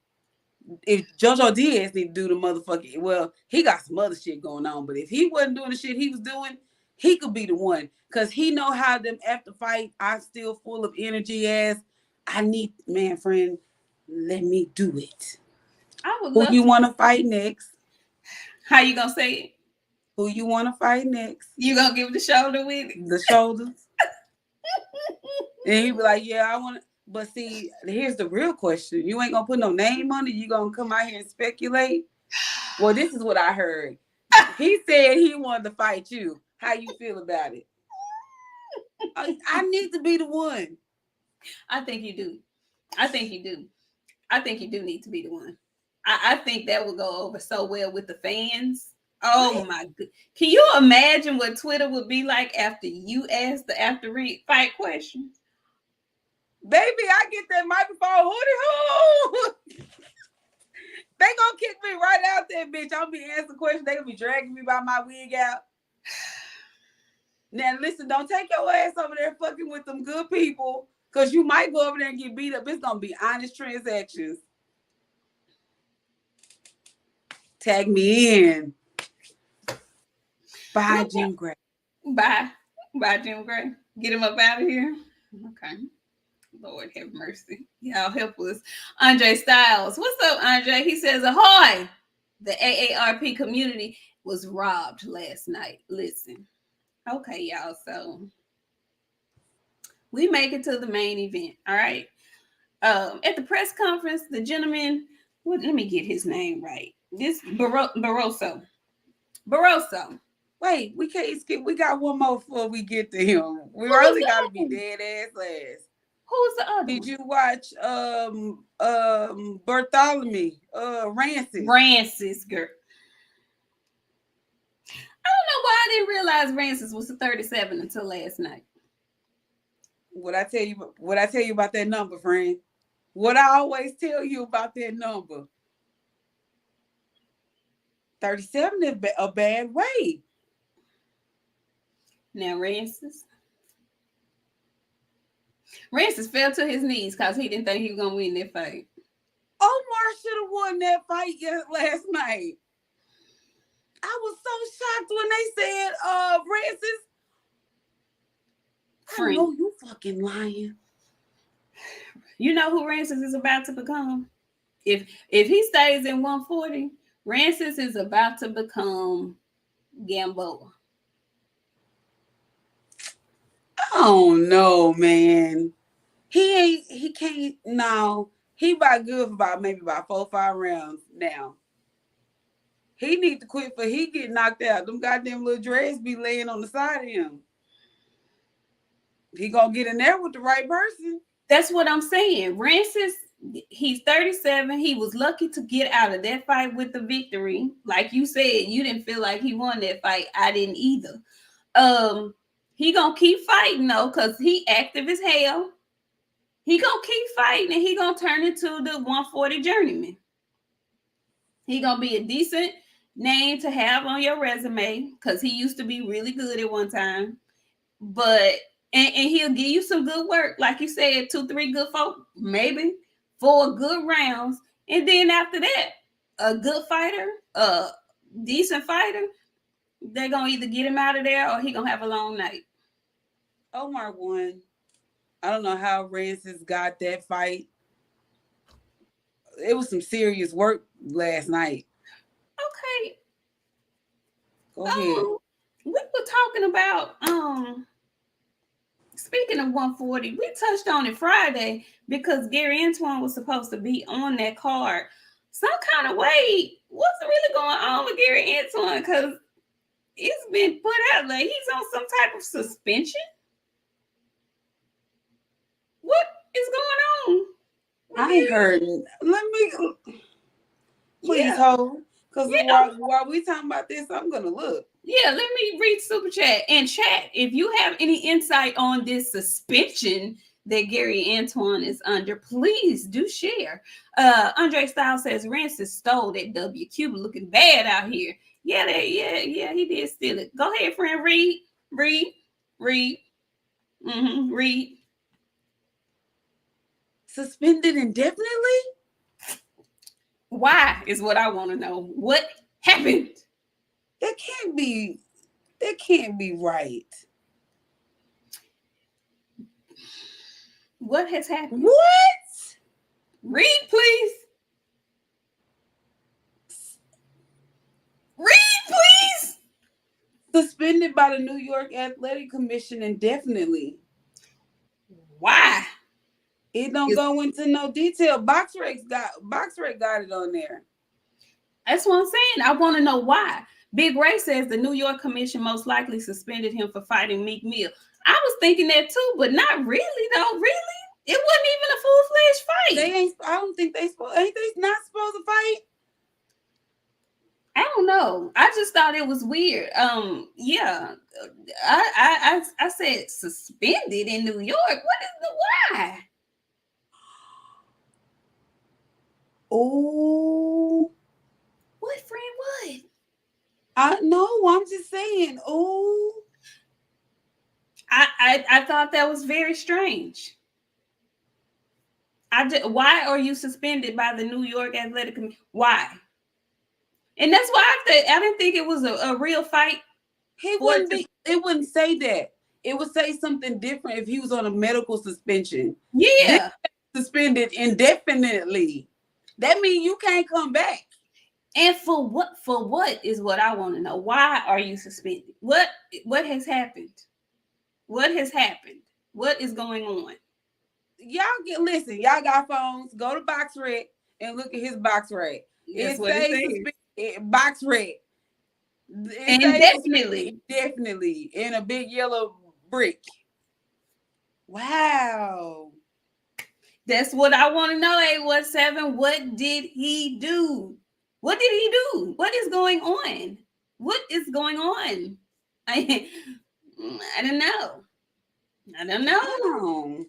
If JoJo Diaz need to do the motherfucking, well, he got some other shit going on. But if he wasn't doing the shit he was doing, he could be the one. Because he know how them after fight, I'm still full of energy as I need, man, friend, let me do it. I would love Who you want to fight next? How you going to say it? Who you want to fight next? You going to give the shoulder with it? The shoulders. And he be like, yeah, I want to. But see, here's the real question. You ain't going to put no name on it. You going to come out here and speculate? Well, this is what I heard. He said he wanted to fight you. How you feel about it? I need to be the one. I think you do. I think you do need to be the one. I think that would go over so well with the fans. Oh my God. Can you imagine what Twitter would be like after you ask the after fight questions? Baby, I get that microphone. Hootie hoo. They gonna kick me right out there, bitch. I'll be answering questions. They gonna be dragging me by my wig out. Now listen, don't take your ass over there fucking with them good people, because you might go over there and get beat up. It's gonna be honest transactions. Tag me in. Bye, Jim Gray. Bye, Jim Gray. Get him up out of here. Okay. Lord have mercy. Y'all help us. Andre Styles. What's up, Andre? He says, ahoy! The AARP community was robbed last night. Listen. Okay, y'all. So we make it to the main event. All right. At the press conference, the gentleman, let me get his name right. This Barroso. Wait, we can't skip. We got one more before we get to him. We really gotta be dead ass last. Who's the other? Did you watch Bartholomew? Rancis. Rancis, girl. I don't know why I didn't realize Rancis was a 37 until last night. What I tell you about that number, friend? What I always tell you about that number. 37 is a bad way. Now Rancis fell to his knees because he didn't think he was gonna win that fight. Omar should have won that fight last night. I was so shocked when they said Rancis. I know you fucking lying. You know who Rancis is about to become? If he stays in 140, Rancis is about to become Gamboa. Oh no, man. He can't. No, he about good for maybe about 4 or 5 rounds now. He need to quit for he get knocked out. Them goddamn little dreads be laying on the side of him. He gonna get in there with the right person. That's what I'm saying. Rancis, he's 37. He was lucky to get out of that fight with the victory. Like you said, you didn't feel like he won that fight. I didn't either. He gonna keep fighting though, because he active as hell. He gonna keep fighting and he gonna turn into the 140 journeyman. He gonna be a decent name to have on your resume because he used to be really good at one time. But and he'll give you some good work, like you said, 2-3 good folk, maybe 4 good rounds, and then after that, a good fighter, a decent fighter, they're gonna either get him out of there or he gonna have a long night. Omar won. I don't know how Francis got that fight. It was some serious work last night. Okay. Go ahead. We were talking about speaking of 140, we touched on it Friday because Gary Antoine was supposed to be on that card. Some kind of way, what's really going on with Gary Antoine? Because it's been put out like he's on some type of suspension. What is going on? I ain't heard. Let me please hold. Because while we talking about this, I'm gonna look. Yeah, let me read Super Chat. And chat, if you have any insight on this suspension that Gary Antoine is under, please do share. Andre Styles says Rancis stole that W. Cuba looking bad out here. Yeah, he did steal it. Go ahead, friend. Read. Read. Suspended indefinitely? Why is what I want to know. What happened? That can't be right. What has happened? What? Read, please. Read, please. Suspended by the New York Athletic Commission indefinitely. Why? It don't go into no detail. BoxRec got it on there. That's what I'm saying. I want to know why. Big Ray says the New York Commission most likely suspended him for fighting Meek Mill. I was thinking that too, but not really, though. Really? It wasn't even a full-fledged fight. I don't think ain't they not supposed to fight? I don't know. I just thought it was weird. Yeah. I said suspended in New York. What is the why? Oh. What, friend? What? I know. I'm just saying. Oh. I thought that was very strange. Why are you suspended by the New York Athletic Commission? Why? And that's why I didn't think it was a real fight. It wouldn't say that. It would say something different if he was on a medical suspension. Yeah. Suspended indefinitely. That means you can't come back. And for what is what I want to know. Why are you suspended? What has happened? What has happened? What is going on? Y'all got phones. Go to BoxRec and look at his BoxRec. That's what it says. BoxRec. Indefinitely. Definitely. In a big yellow brick. Wow. That's what I want to know, 817. What did he do? What did he do? What is going on? What is going on? I don't know. I don't know.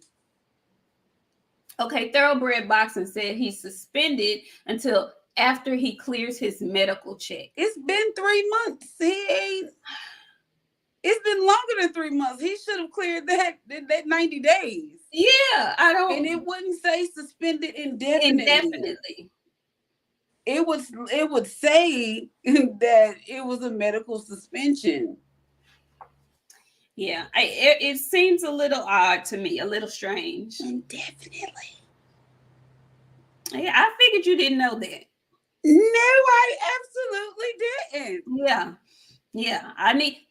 Okay, Thoroughbred Boxing said he's suspended until after he clears his medical check. It's been 3 months. It's been longer than 3 months. He should have cleared that 90 days. Yeah, I don't. And it wouldn't say suspended indefinitely. It would say that it was a medical suspension. Yeah, it seems a little odd to me, a little strange. Indefinitely. Yeah, I figured you didn't know that. No, I absolutely didn't. Yeah.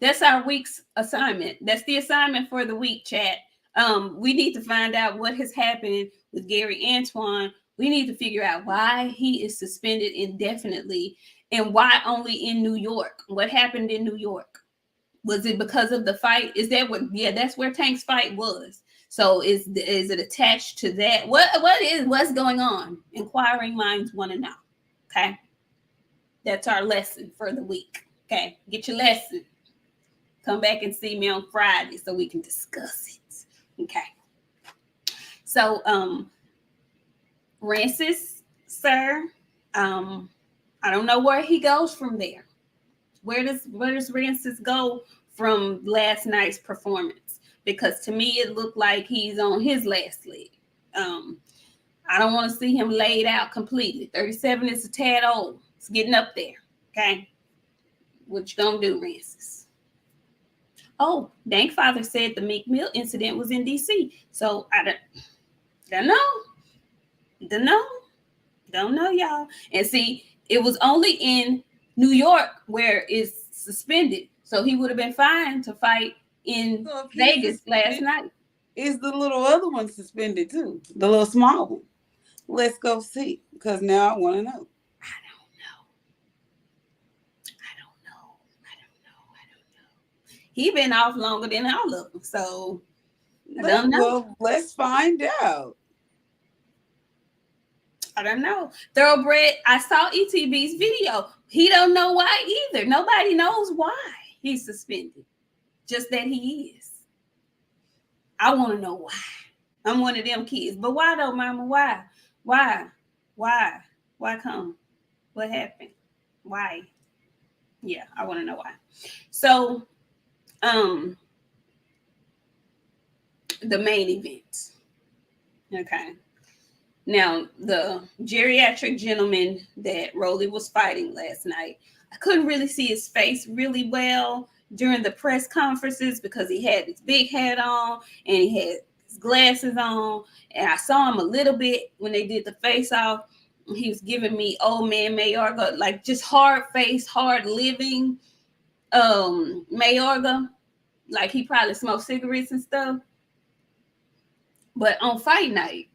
That's our week's assignment. That's the assignment for the week, chat. We need to find out what has happened with Gary Antoine. We need to figure out why he is suspended indefinitely and why only in New York. What happened in New York? Was it because of the fight? Is that what? Yeah, that's where Tank's fight was. So is it attached to that? What's going on? Inquiring minds want to know. Okay, that's our lesson for the week. Okay, get your lesson. Come back and see me on Friday so we can discuss it. Okay. So, Rancis, sir, I don't know where he goes from there. Where does Rancis go from last night's performance? Because to me, it looked like he's on his last leg. I don't want to see him laid out completely. 37 is a tad old. It's getting up there. Okay. What you gonna do, Rancis? Oh, Dank Father said the Meek Mill incident was in DC. So I don't know. Don't know, y'all. And see, it was only in New York where it's suspended. So he would have been fine to fight in Vegas last night. Is the little other one suspended too? The little small one. Let's go see, because now I want to know. I don't know. He been off longer than all of them, so I don't know. Well, let's find out. I don't know. Thoroughbred, I saw ETB's video. He don't know why either. Nobody knows why he's suspended. Just that he is. I want to know why. I'm one of them kids. But why though, Mama? Why? Why come? What happened? Why? Yeah, I want to know why. So, the main event. Okay. Now, the geriatric gentleman that Rolly was fighting last night, I couldn't really see his face really well during the press conferences because he had his big hat on and he had his glasses on. And I saw him a little bit when they did the face off. He was giving me old man Mayorga, like just hard face, hard living Mayorga. Like he probably smoked cigarettes and stuff. But on fight night,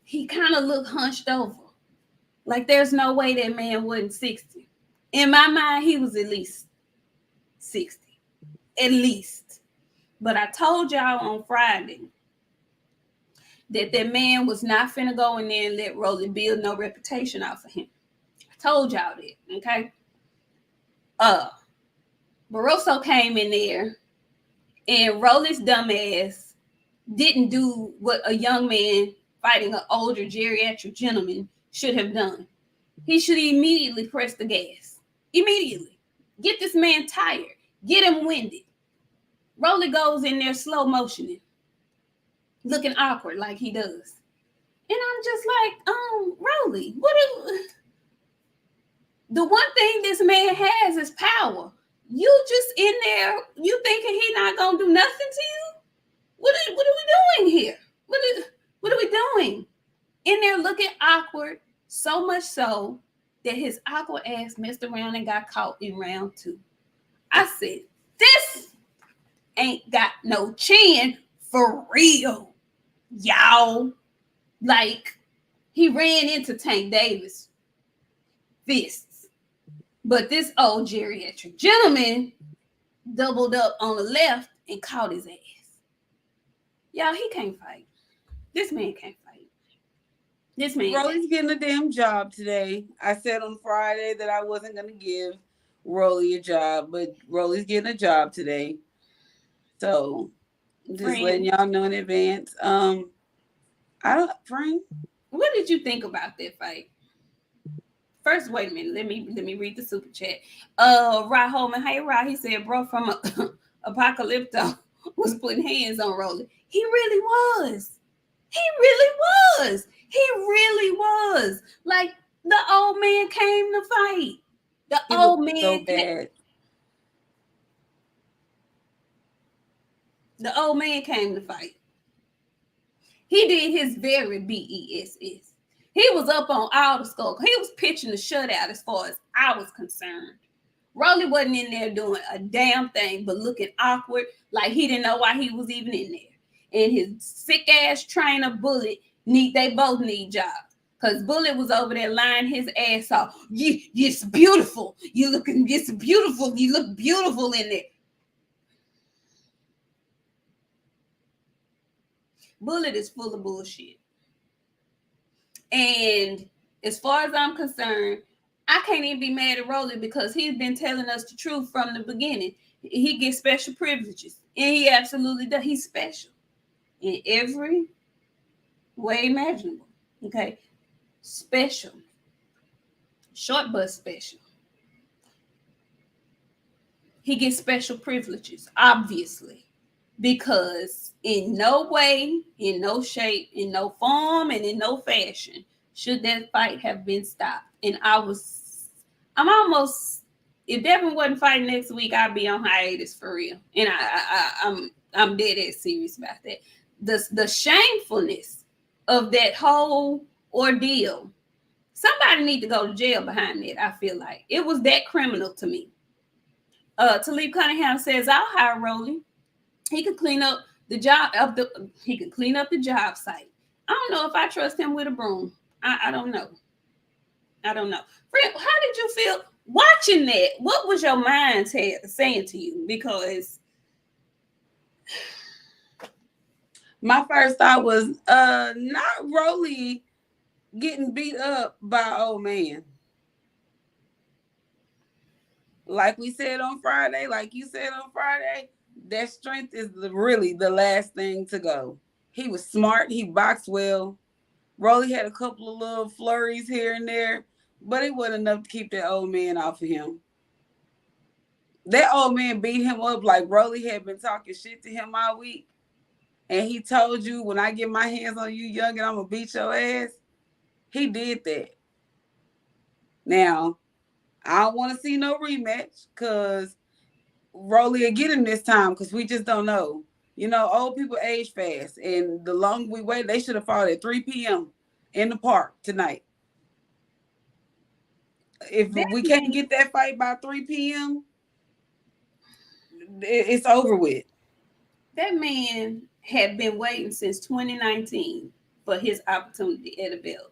he kind of looked hunched over. Like there's no way that man wasn't 60. In my mind, he was at least 60. At least. But I told y'all on Friday that man was not finna go in there and let Rolly build no reputation off of him. I told y'all that, okay? Barroso came in there and Rolly's dumbass didn't do what a young man fighting an older geriatric gentleman should have done. He should immediately press the gas. Immediately. Get this man tired. Get him winded. Rolly goes in there slow motioning, looking awkward like he does. And I'm just like, Rolly, the one thing this man has is power. You just in there, you thinking he not gonna do nothing to you? What are we doing here? What are we doing? In there looking awkward, so much so that his awkward ass messed around and got caught in round 2. I said, this ain't got no chin for real, y'all. Like, he ran into Tank Davis fists. But this old geriatric gentleman doubled up on the left and caught his ass. Y'all, he can't fight. This man can't fight. This man. Rolly's getting a damn job today. I said on Friday that I wasn't going to give Rolly a job, but Rolly's getting a job today. So, just letting y'all know in advance. Frank, what did you think about that fight? First, wait a minute. Let me read the super chat. Rod Holman, hey Rod, he said, bro from Apocalypto was putting hands on Rolly. He really was. Like the old man came to fight. The old man so bad. The old man came to fight. He did his very BESS. He was up on all the score. He was pitching the shutout as far as I was concerned. Rolly wasn't in there doing a damn thing but looking awkward, like he didn't know why he was even in there. And his sick ass trainer Bullet they both need jobs. Because Bullet was over there lying his ass off. It's beautiful. It's beautiful. You look beautiful in there. Bullet is full of bullshit. And as far as I'm concerned, I can't even be mad at Rolly because he's been telling us the truth from the beginning. He gets special privileges. And he absolutely does. He's special in every way imaginable. Okay? Special. Short but special. He gets special privileges, obviously. because in no way, in no shape, in no form, and in no fashion should that fight have been stopped. And I'm almost, if Devin wasn't fighting next week, I'd be on hiatus for real. And I'm dead ass serious about that. The shamefulness of that whole ordeal. Somebody need to go to jail behind that. I feel like it was that criminal to me. Talib Cunningham says, "I'll hire Rolly. He could clean up the job of the. He could clean up the job site. I don't know if I trust him with a broom. I don't know. I don't know. Friend, how did you feel watching that? What was your mind saying to you? Because my first thought was not Rolly getting beat up by old man. Like we said on Friday, like you said on Friday, that strength is really the last thing to go. He was smart. He boxed well. Rolly had a couple of little flurries here and there, but it wasn't enough to keep that old man off of him. That old man beat him up like Rolly had been talking shit to him all week. And he told you, when I get my hands on you, young, and I'm going to beat your ass. He did that. Now, I don't want to see no rematch because Rolly will get him this time because we just don't know. You know, old people age fast. And the longer we wait, they should have fought at 3 p.m. in the park tonight. If we can't get that fight by 3 p.m., it's over with. That man had been waiting since 2019 for his opportunity at a belt.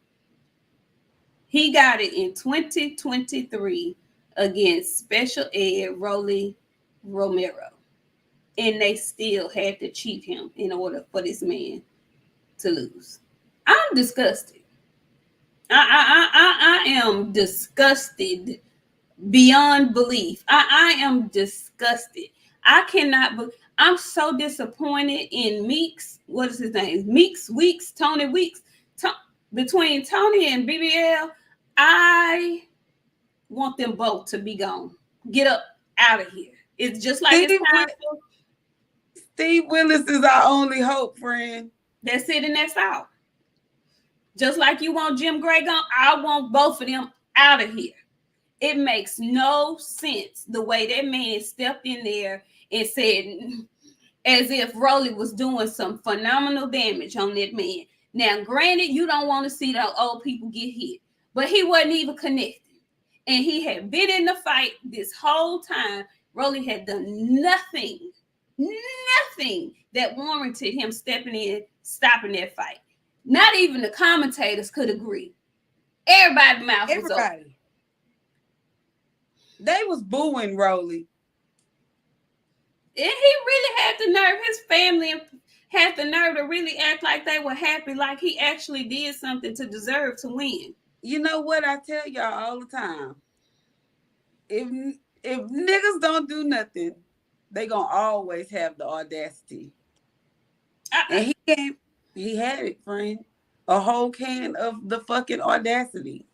He got it in 2023 against Special Ed Rolly Romero. And they still had to cheat him in order for this man to lose. I'm disgusted. I am disgusted beyond belief. I am disgusted. I cannot. I'm so disappointed in Meeks. What is his name? Tony Weeks. Between Tony and BBL, I want them both to be gone. Get up out of here. It's just like it's time for Steve Willis is our only hope, friend. That's it and that's out. Just like you want Jim Gray gone, I want both of them out of here. It makes no sense the way that man stepped in there and said, as if Rolly was doing some phenomenal damage on that man. Now, granted, you don't want to see the old people get hit, but he wasn't even connected. And he had been in the fight this whole time. Rolly had done nothing that warranted him stepping in, stopping that fight. Not even the commentators could agree. Everybody's mouth was open. They was booing Rolly. And he really had the nerve. His family had the nerve to really act like they were happy, like he actually did something to deserve to win. You know what I tell y'all all the time? If niggas don't do nothing, they gonna always have the audacity. And he had it, friend. A whole can of the fucking audacity.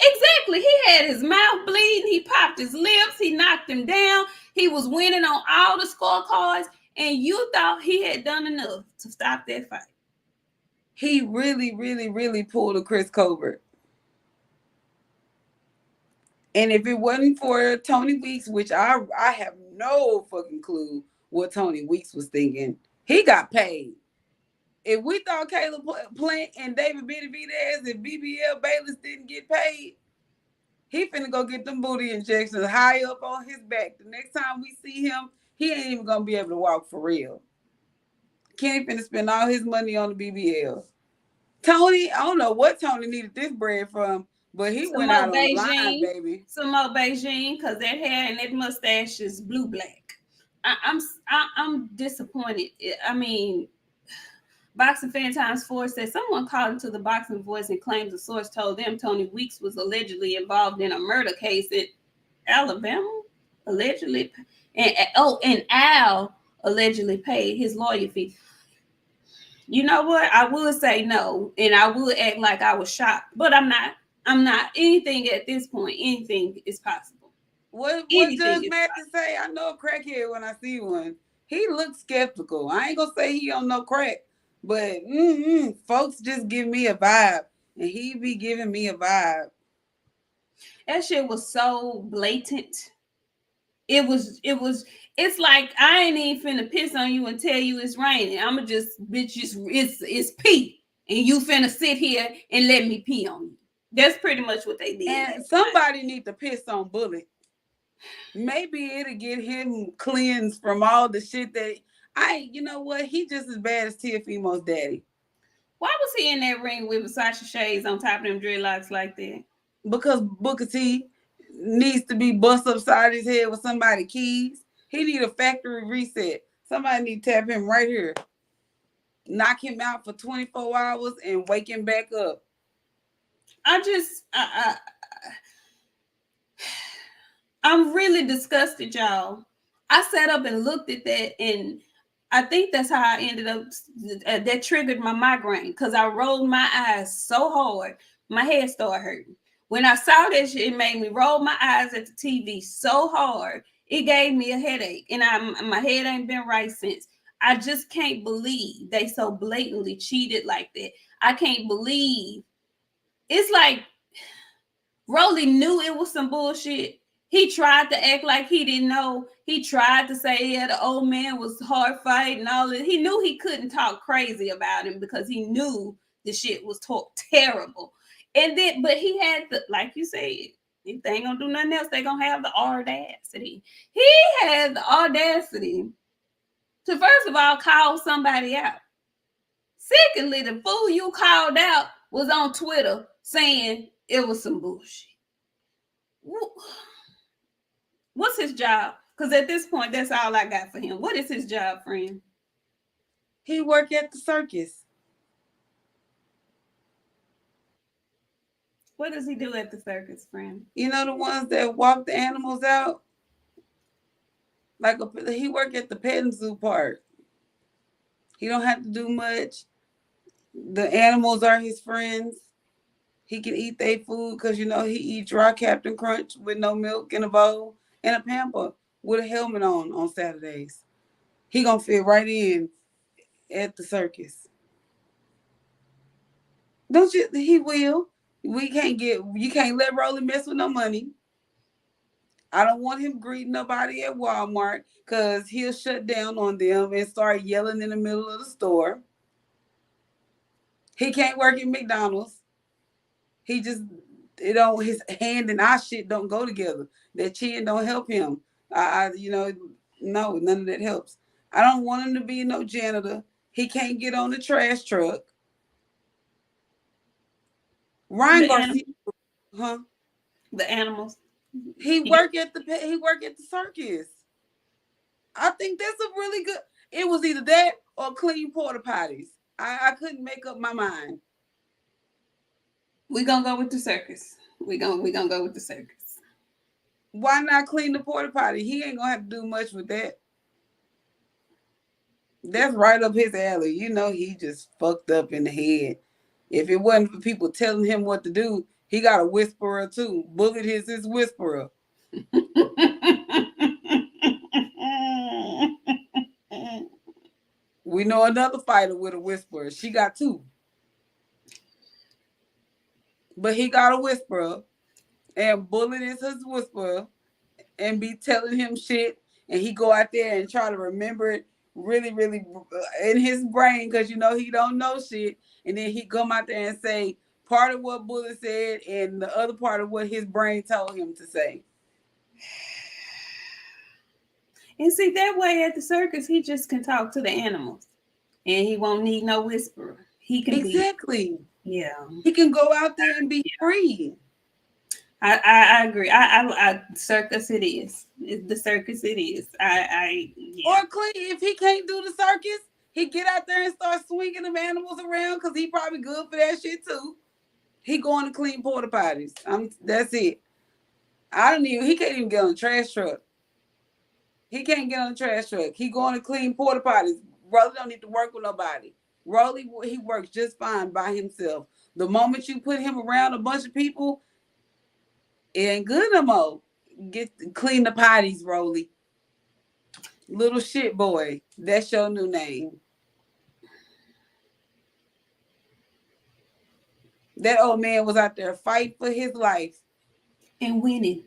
Exactly. He had his mouth bleeding. He popped his lips. He knocked him down. He was winning on all the scorecards. And you thought he had done enough to stop that fight. He really, really, really pulled a Chris Colbert. And if it wasn't for Tony Weeks, which I have no fucking clue what Tony Weeks was thinking, he got paid. If we thought Caleb Plant and David Benavidez and BBL Bayless didn't get paid, he finna go get them booty injections high up on his back. The next time we see him, he ain't even gonna be able to walk for real. Kenny finna spend all his money on the BBL. Tony, I don't know what Tony needed this bread from, but he went out on the line, baby. Some more Beijing, because that hair and that mustache is blue-black. I'm disappointed. I mean, Boxing Fan Times 4 says someone called into the Boxing Voice and claims a source told them Tony Weeks was allegedly involved in a murder case in Alabama. Allegedly. And Al allegedly paid his lawyer fee. You know what? I would say no, and I would act like I was shocked, but I'm not. Anything at this point, anything is possible. What Anything Judge is Mathis say? I know a crackhead when I see one. He looks skeptical. I ain't gonna say he don't know crack, but folks just give me a vibe, and he be giving me a vibe. that shit was so blatant. It's like I ain't even finna piss on you and tell you it's raining. I'ma just bitch it's pee. And you finna sit here and let me pee on you. That's pretty much what they did. And somebody need to piss on Bullet. Maybe it'll get him cleansed from all the shit that you know what? He just as bad as Tiafimo's daddy. Why was he in that ring with Versace shades on top of them dreadlocks like that? Because Booker T needs to be bust upside his head with somebody keys. He need a factory reset. Somebody need to tap him right here. Knock him out for 24 hours and wake him back up. I'm really disgusted, y'all. I sat up and looked at that, and I think that's how I ended up. That triggered my migraine because I rolled my eyes so hard, my head started hurting. When I saw that shit, it made me roll my eyes at the TV so hard, it gave me a headache, and my head ain't been right since. I just can't believe they so blatantly cheated like that. I can't believe it's like Rolly knew it was some bullshit. He tried to act like he didn't know. He tried to say, yeah, the old man was hard fighting and all that. He knew he couldn't talk crazy about him because he knew the shit was terrible. And then, but he had the, like you said, if they ain't gonna do nothing else, they gonna have the audacity. He had the audacity to, first of all, call somebody out. Secondly, the fool you called out was on Twitter saying it was some bullshit. What's his job? Because at this point, that's all I got for him. What is his job, friend? He work at the circus. What does he do at the circus, friend? You know the ones that walk the animals out? He work at the petting zoo part. He don't have to do much. The animals are his friends. He can eat their food because, you know, he eats raw Captain Crunch with no milk in a bowl and a pamper with a helmet on Saturdays. He gonna fit right in at the circus. Don't you? He will. You can't let Rolly mess with no money. I don't want him greeting nobody at Walmart because he'll shut down on them and start yelling in the middle of the store. He can't work at McDonald's. He just, his hand and our shit don't go together. That chin don't help him. No, none of that helps. I don't want him to be no janitor. He can't get on the trash truck. Ryan Garcia, huh? The animals. He work at the circus. I think that's a really good. It was either that or clean porta potties. I couldn't make up my mind. We gonna go with the circus. We gonna go with the circus. Why not clean the porta potty? He ain't gonna have to do much with that. That's right up his alley. You know, he just fucked up in the head. If it wasn't for people telling him what to do, he got a whisperer too. Bullet is his whisperer. We know another fighter with a whisperer. She got two. But he got a whisperer. And Bullet is his whisperer. And be telling him shit. And he go out there and try to remember it really, really in his brain. Because, you know, he don't know shit. And then he come out there and say part of what Bullet said and the other part of what his brain told him to say. And see, that way at the circus, he just can talk to the animals. And he won't need no whisperer. He can Exactly. Yeah. He can go out there and be free. I agree. I circus it is. The circus it is. Yeah. Or Clint, if he can't do the circus, he get out there and start swinging them animals around because he probably good for that shit too. He going to clean porta potties. That's it. He can't even get on the trash truck. He can't get on the trash truck. He going to clean porta potties. Rolly don't need to work with nobody. Rolly, he works just fine by himself. The moment you put him around a bunch of people, it ain't good no more. clean the potties, Rolly. Little shit boy. That's your new name. That old man was out there fighting for his life. And winning.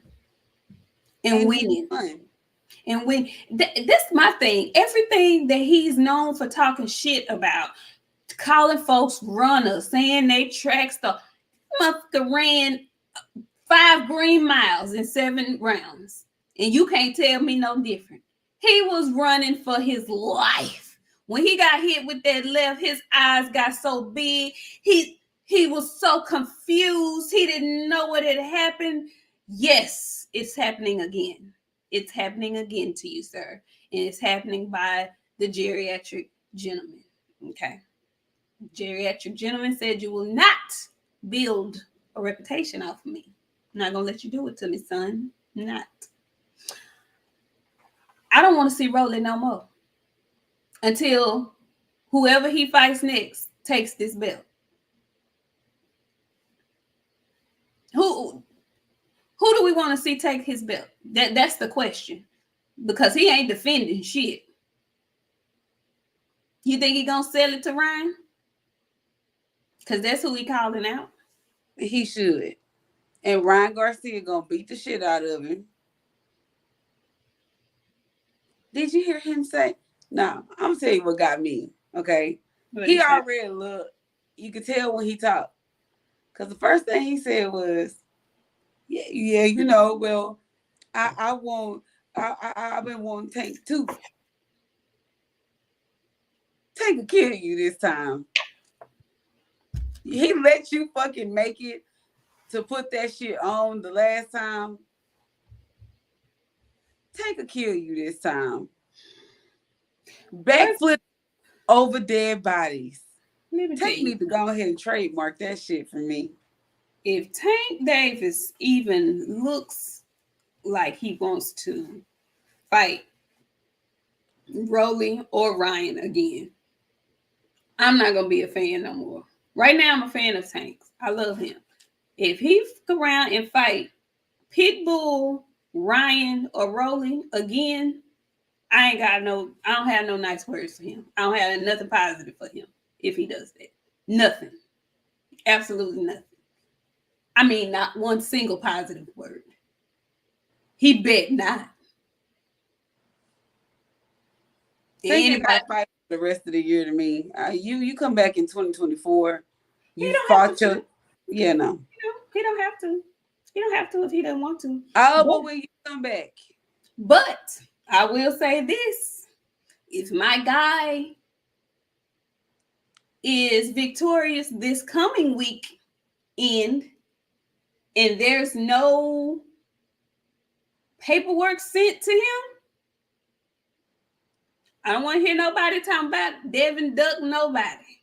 And And he winning. won. And when that's my thing. Everything that he's known for talking shit about, calling folks runners, saying they tracks the motherfucker ran 5 green miles in 7 rounds. And you can't tell me no different. He was running for his life. When he got hit with that left, his eyes got so big. He was so confused. He didn't know what had happened. Yes, it's happening again. It's happening again to you, sir. And it's happening by the geriatric gentleman. Okay. Geriatric gentleman said you will not build a reputation off of me. I'm not gonna let you do it to me, son. Not. I don't want to see Rolly no more until whoever he fights next takes this belt. Who do we want to see take his belt? That's the question. Because he ain't defending shit. You think he gonna sell it to Ryan? Because that's who he calling out. He should. And Ryan Garcia gonna beat the shit out of him. Did you hear him say? No, I'm gonna tell you what got me. Okay. He already looked. You could tell when he talked. Because the first thing he said was, yeah, you know, well, I've been wanting Tank too. Tank will kill you this time. He let you fucking make it to put that shit on the last time. Tank will kill you this time. Backflip over dead bodies. Tank need to go ahead and trademark that shit for me. If Tank Davis even looks like he wants to fight Rolly or Ryan again, I'm not gonna be a fan no more. Right now, I'm a fan of Tanks. I love him. If he go around and fight Pitbull, Ryan, or Rolly again, I don't have no nice words for him. I don't have nothing positive for him if he does that. Nothing. Absolutely nothing. I mean, not one single positive word. He bet not. Tank ain't got to fight for the rest of the year to me. You come back in 2024. You fought your... Yeah, no. He don't have to. He don't have to if he doesn't want to. Oh, but when you come back. But I will say this. If my guy is victorious this coming weekend and there's no paperwork sent to him, I don't want to hear nobody talking about Devin Duck nobody.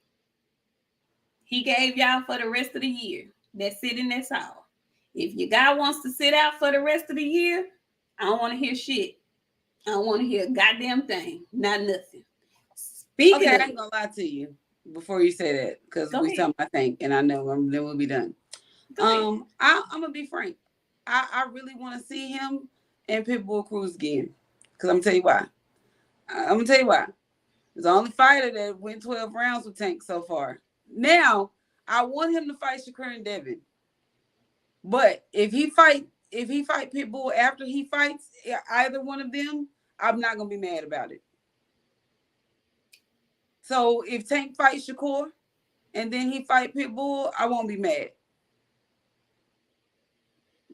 He gave y'all for the rest of the year. That's it and that's all. If your guy wants to sit out for the rest of the year, I don't want to hear shit. I don't want to hear a goddamn thing. Not nothing. Speaking I ain't gonna lie to you before you say that, because we talking about Tank, and I know then we'll be done. I'm gonna be frank. I really want to see him and Pitbull Cruz again. Because I'm gonna tell you why. He's the only fighter that went 12 rounds with Tank so far. Now, I want him to fight Shakur and Devin. But if he fight Pitbull after he fights either one of them, I'm not gonna be mad about it. So if Tank fights Shakur and then he fight Pitbull, I won't be mad.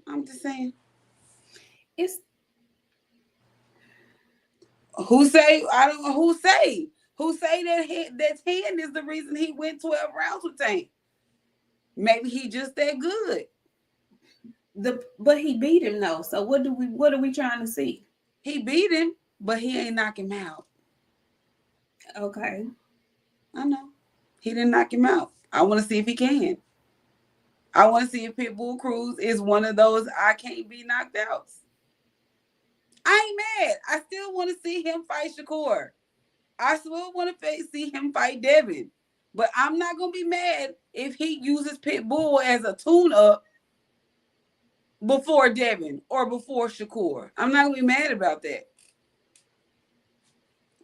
I'm just saying. It's who say that hand is the reason he went 12 rounds with Tank. Maybe he just that good. But he beat him though. So what are we trying to see? He beat him, but he ain't knock him out. Okay. I know. He didn't knock him out. I want to see if he can. I want to see if Pitbull Cruz is one of those I can't be knocked out. I ain't mad. I still want to see him fight Shakur. I still want to see him fight Devin. But I'm not going to be mad if he uses Pitbull as a tune-up before Devin or before Shakur. I'm not gonna be mad about that.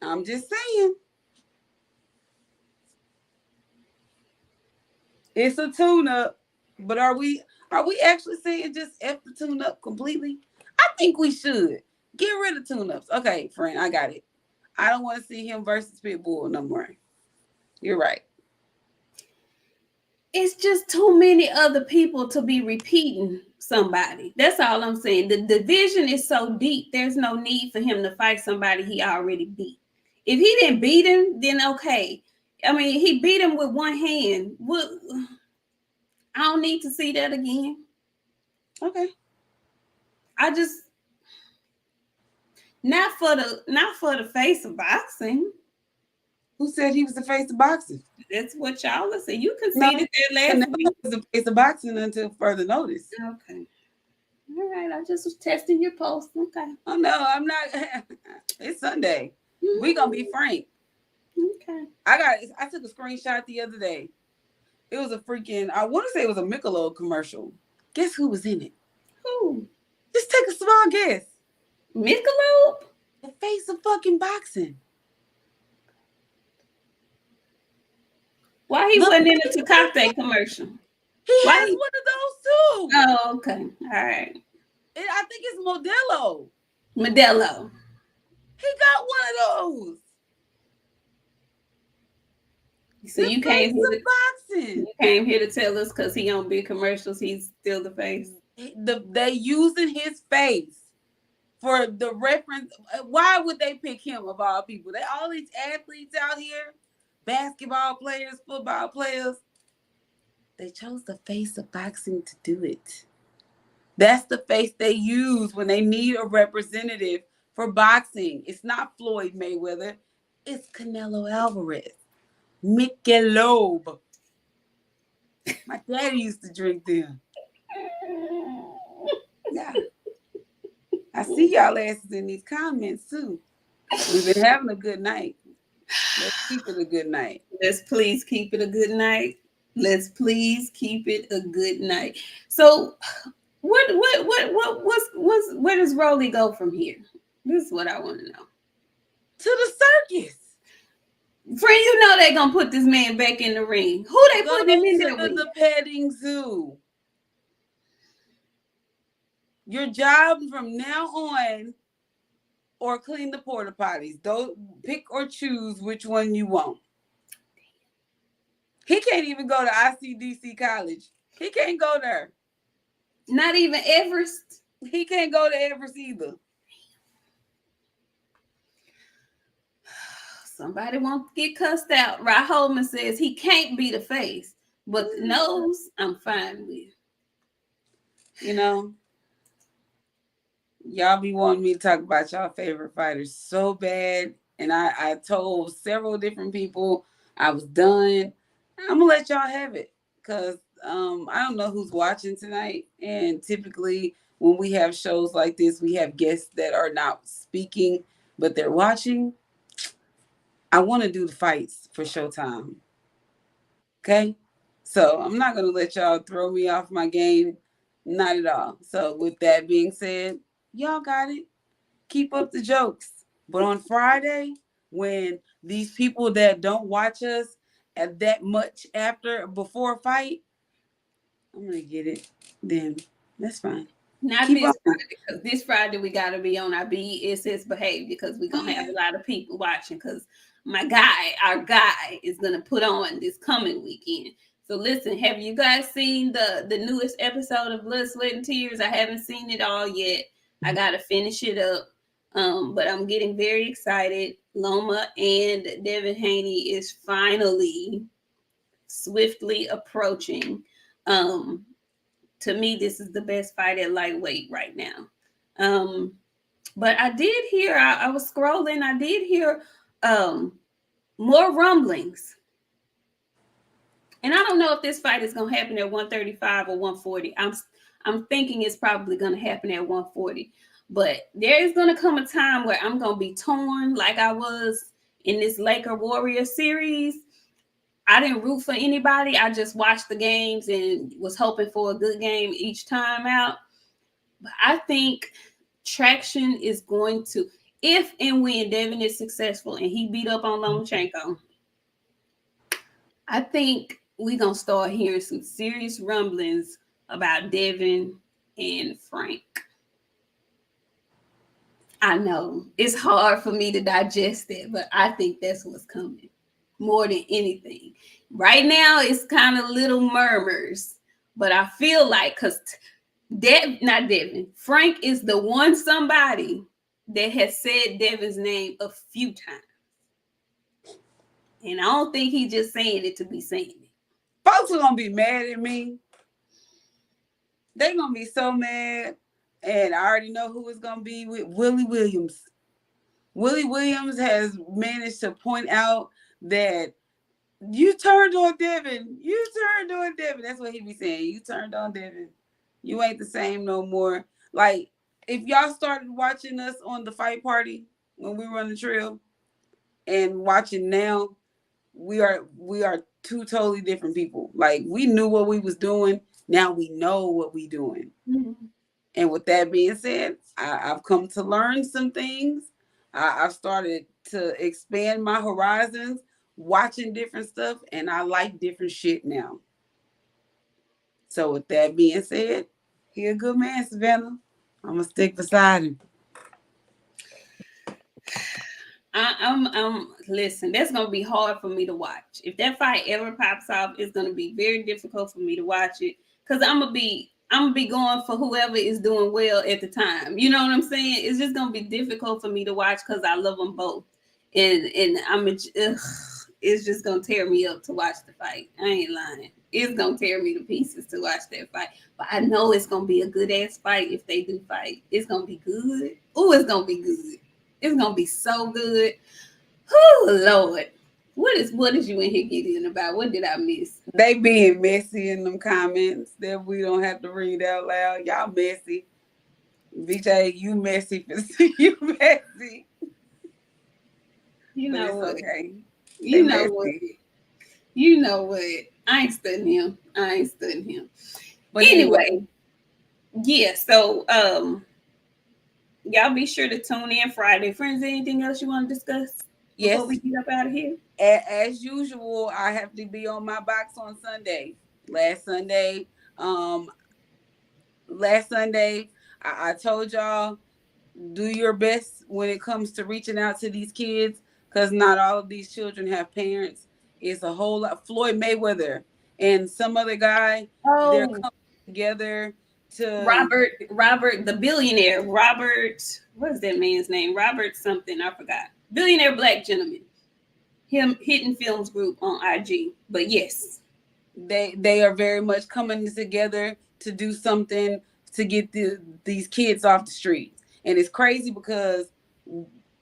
I'm just saying. It's a tune-up. But are we actually saying just F the tune-up completely? I think we should. Get rid of tune-ups. Okay, friend, I got it. I don't want to see him versus Pitbull no more. You're right. It's just too many other people to be repeating somebody. That's all I'm saying. The division is so deep, there's no need for him to fight somebody he already beat. If he didn't beat him, then okay. I mean, he beat him with one hand. What? I don't need to see that again. Okay. I just not for the face of boxing. Who said he was the face of boxing? That's what y'all are saying. You conceded that last week. Was the face of boxing until further notice. Okay. All right. I just was testing your post. Okay. Oh no, I'm not. It's Sunday. Mm-hmm. We gonna be frank. Okay. I took a screenshot the other day. It was a freaking, I want to say it was a Michelob commercial. Guess who was in it? Who? Just take a small guess. Michelob? The face of fucking boxing. Why he wasn't in a Tecate commercial? He has one of those too. Oh, okay. All right. I think it's Modelo. Modelo. He got one of those. So you came here to tell us because he on big commercials, he's still the face. They using his face for the reference. Why would they pick him of all people? They all these athletes out here, basketball players, football players. They chose the face of boxing to do it. That's the face they use when they need a representative for boxing. It's not Floyd Mayweather. It's Canelo Alvarez. Michelob. My daddy used to drink them. Yeah. I see y'all asses in these comments too. We've been having a good night. Let's keep it a good night. Let's please keep it a good night. Let's please keep it a good night. So where does Rolly go from here? This is what I want to know. To the circus. Friend, you know they're gonna put this man back in the ring. Who they putting him in there with? The petting zoo. Your job from now on, or clean the porta potties. Don't pick or choose which one you want. He can't even go to ICDC college. He can't go there. Not even Everest. He can't go to Everest either. Somebody won't get cussed out. Rod Holman says he can't be the face, but the nose I'm fine with. You know, y'all be wanting me to talk about y'all favorite fighters so bad. And I told several different people I was done. I'm gonna let y'all have it because I don't know who's watching tonight. And typically when we have shows like this, we have guests that are not speaking, but they're watching. I want to do the fights for Showtime. Okay? So I'm not going to let y'all throw me off my game. Not at all. So with that being said, y'all got it. Keep up the jokes. But on Friday, when these people that don't watch us at that much before a fight, I'm going to get it. Then that's fine. Not this Friday, because this Friday we got to be on our BSS behavior because we're going to have a lot of people watching because our guy is going to put on this coming weekend. So listen, have you guys seen the newest episode of Blood, Sweat, and Tears? I haven't seen it all yet. I got to finish it up. But I'm getting very excited. Loma and Devin Haney is finally swiftly approaching. To me, this is the best fight at lightweight right now. But I did hear, I was scrolling, I did hear more rumblings. And I don't know if this fight is going to happen at 135 or 140. I'm thinking it's probably going to happen at 140. But there is going to come a time where I'm going to be torn like I was in this Laker Warrior series. I didn't root for anybody. I just watched the games and was hoping for a good game each time out. But I think traction is going to, if and when Devin is successful and he beat up on Lomachenko, I think we're going to start hearing some serious rumblings about Devin and Frank. I know it's hard for me to digest it, but I think that's what's coming more than anything. Right now, it's kind of little murmurs, but I feel like because not Devin, Frank is the one somebody that has said Devin's name a few times. And I don't think he's just saying it to be saying it. Folks are gonna be mad at me. They're gonna be so mad. And I already know who it's gonna be with Willie Williams. Willie Williams has managed to point out that you turned on Devin. You turned on Devin. That's what he be saying. You turned on Devin. You ain't the same no more. Like, if y'all started watching us on the fight party when we were on the trail and watching now, we are two totally different people. Like, we knew what we was doing. Now we know what we doing. Mm-hmm. And with that being said, I've come to learn some things. I've started to expand my horizons, watching different stuff, and I like different shit now. So with that being said, he a good man, Savannah. I'm gonna stick beside him. I'm listen, that's gonna be hard for me to watch. If that fight ever pops off, it's gonna be very difficult for me to watch it because I'm gonna be going for whoever is doing well at the time. You know what I'm saying? It's just gonna be difficult for me to watch because I love them both, and it's just gonna tear me up to watch the fight. I ain't lying. It's gonna tear me to pieces to watch that fight. But I know it's gonna be a good ass fight if they do fight. It's gonna be good. Oh, it's gonna be good. It's gonna be so good. Oh Lord. What is you in here getting about? What did I miss? They being messy in them comments that we don't have to read out loud. Y'all messy. BJ, you messy. You messy. You know what? Okay. You know what? You know what? I ain't studying him. But anyway, yeah, so y'all be sure to tune in Friday. Friends, anything else you want to discuss before we get up out of here? As usual, I have to be on my box on Sunday. Last Sunday, I told y'all, do your best when it comes to reaching out to these kids, because not all of these children have parents. It's a whole lot. Floyd Mayweather and some other guy, they're coming together to Robert, the billionaire. Robert, what is that man's name? Robert something, I forgot. Billionaire black gentleman. Him Hidden Films Group on IG. But yes, they are very much coming together to do something to get these kids off the streets. And it's crazy because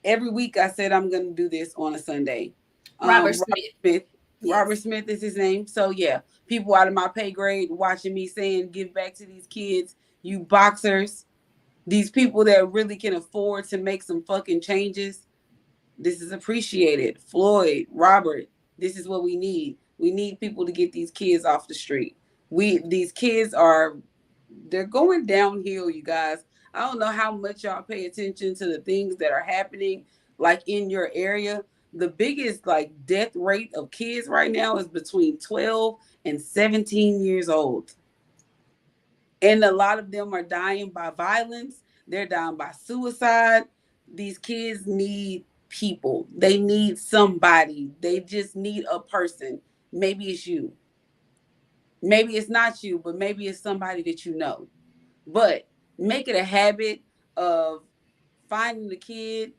every week I said I'm going to do this on a Sunday. Robert Smith. Yes. Robert Smith is his name. So yeah, people out of my pay grade watching me saying, give back to these kids, you boxers, these people that really can afford to make some fucking changes. This is appreciated. Floyd, Robert, this is what we need. We need people to get these kids off the street. These kids they're going downhill, you guys. I don't know how much y'all pay attention to the things that are happening like in your area. The biggest like death rate of kids right now is between 12 and 17 years old. And a lot of them are dying by violence. They're dying by suicide. These kids need people. They need somebody. They just need a person. Maybe it's you. Maybe it's not you, but maybe it's somebody that you know. But make it a habit of finding the kid,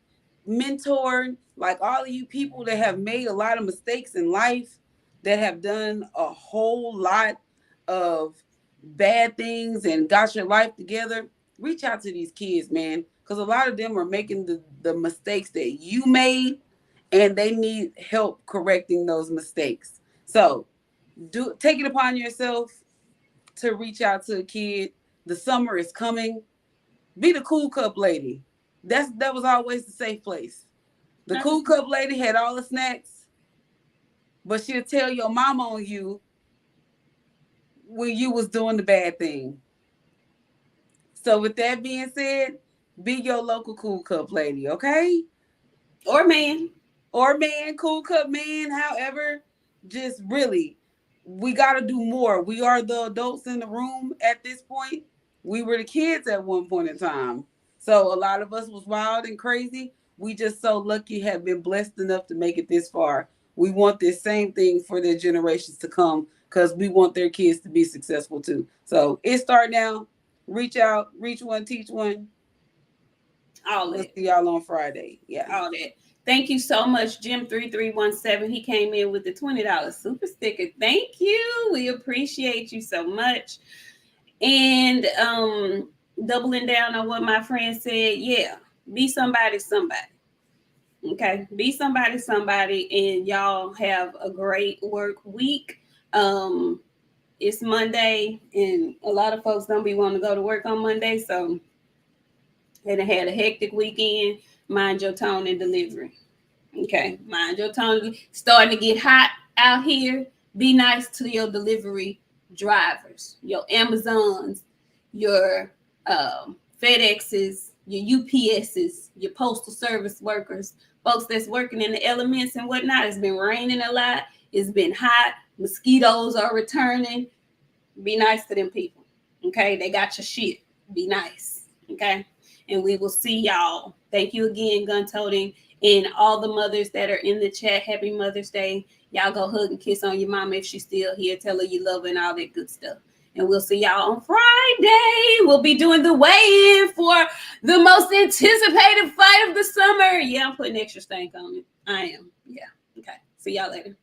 mentor, like all of you people that have made a lot of mistakes in life, that have done a whole lot of bad things and got your life together. Reach out to these kids, man, because a lot of them are making the mistakes that you made, and they need help correcting those mistakes. So take it upon yourself to reach out to a kid. The summer is coming. Be the cool cup lady. That was always the safe place. The cool cup lady had all the snacks, but she'll tell your mama on you when you was doing the bad thing. So with that being said, be your local cool cup lady, okay? Or man. Or man, cool cup man, however, just really, we got to do more. We are the adults in the room at this point. We were the kids at one point in time. So a lot of us was wild and crazy. We just so lucky have been blessed enough to make it this far. We want this same thing for their generations to come because we want their kids to be successful too. So it start now. Reach out, reach one, teach one. All We'll that. see y'all on Friday. Yeah. All that. Thank you so much, Jim3317. He came in with the $20 super sticker. Thank you. We appreciate you so much. And doubling down on what my friend said, yeah, be somebody, somebody. Okay, be somebody, somebody, and y'all have a great work week. It's Monday, and a lot of folks don't be wanting to go to work on Monday, so and I had a hectic weekend. Mind your tone and delivery. Okay, mind your tone. Starting to get hot out here. Be nice to your delivery drivers, your Amazons, your FedExes, your UPSs, your postal service workers, folks that's working in the elements and whatnot. It's been raining a lot. It's been hot. Mosquitoes are returning. Be nice to them people. Okay, they got your shit. Be nice. Okay, and we will see y'all. Thank you again, Gun Toting, and all the mothers that are in the chat. Happy Mother's Day. Y'all go hug and kiss on your mama if she's still here. Tell her you love her and all that good stuff. And we'll see y'all on Friday. We'll be doing the weigh-in for the most anticipated fight of the summer. Yeah, I'm putting extra stank on it. I am. Yeah. Okay. See y'all later.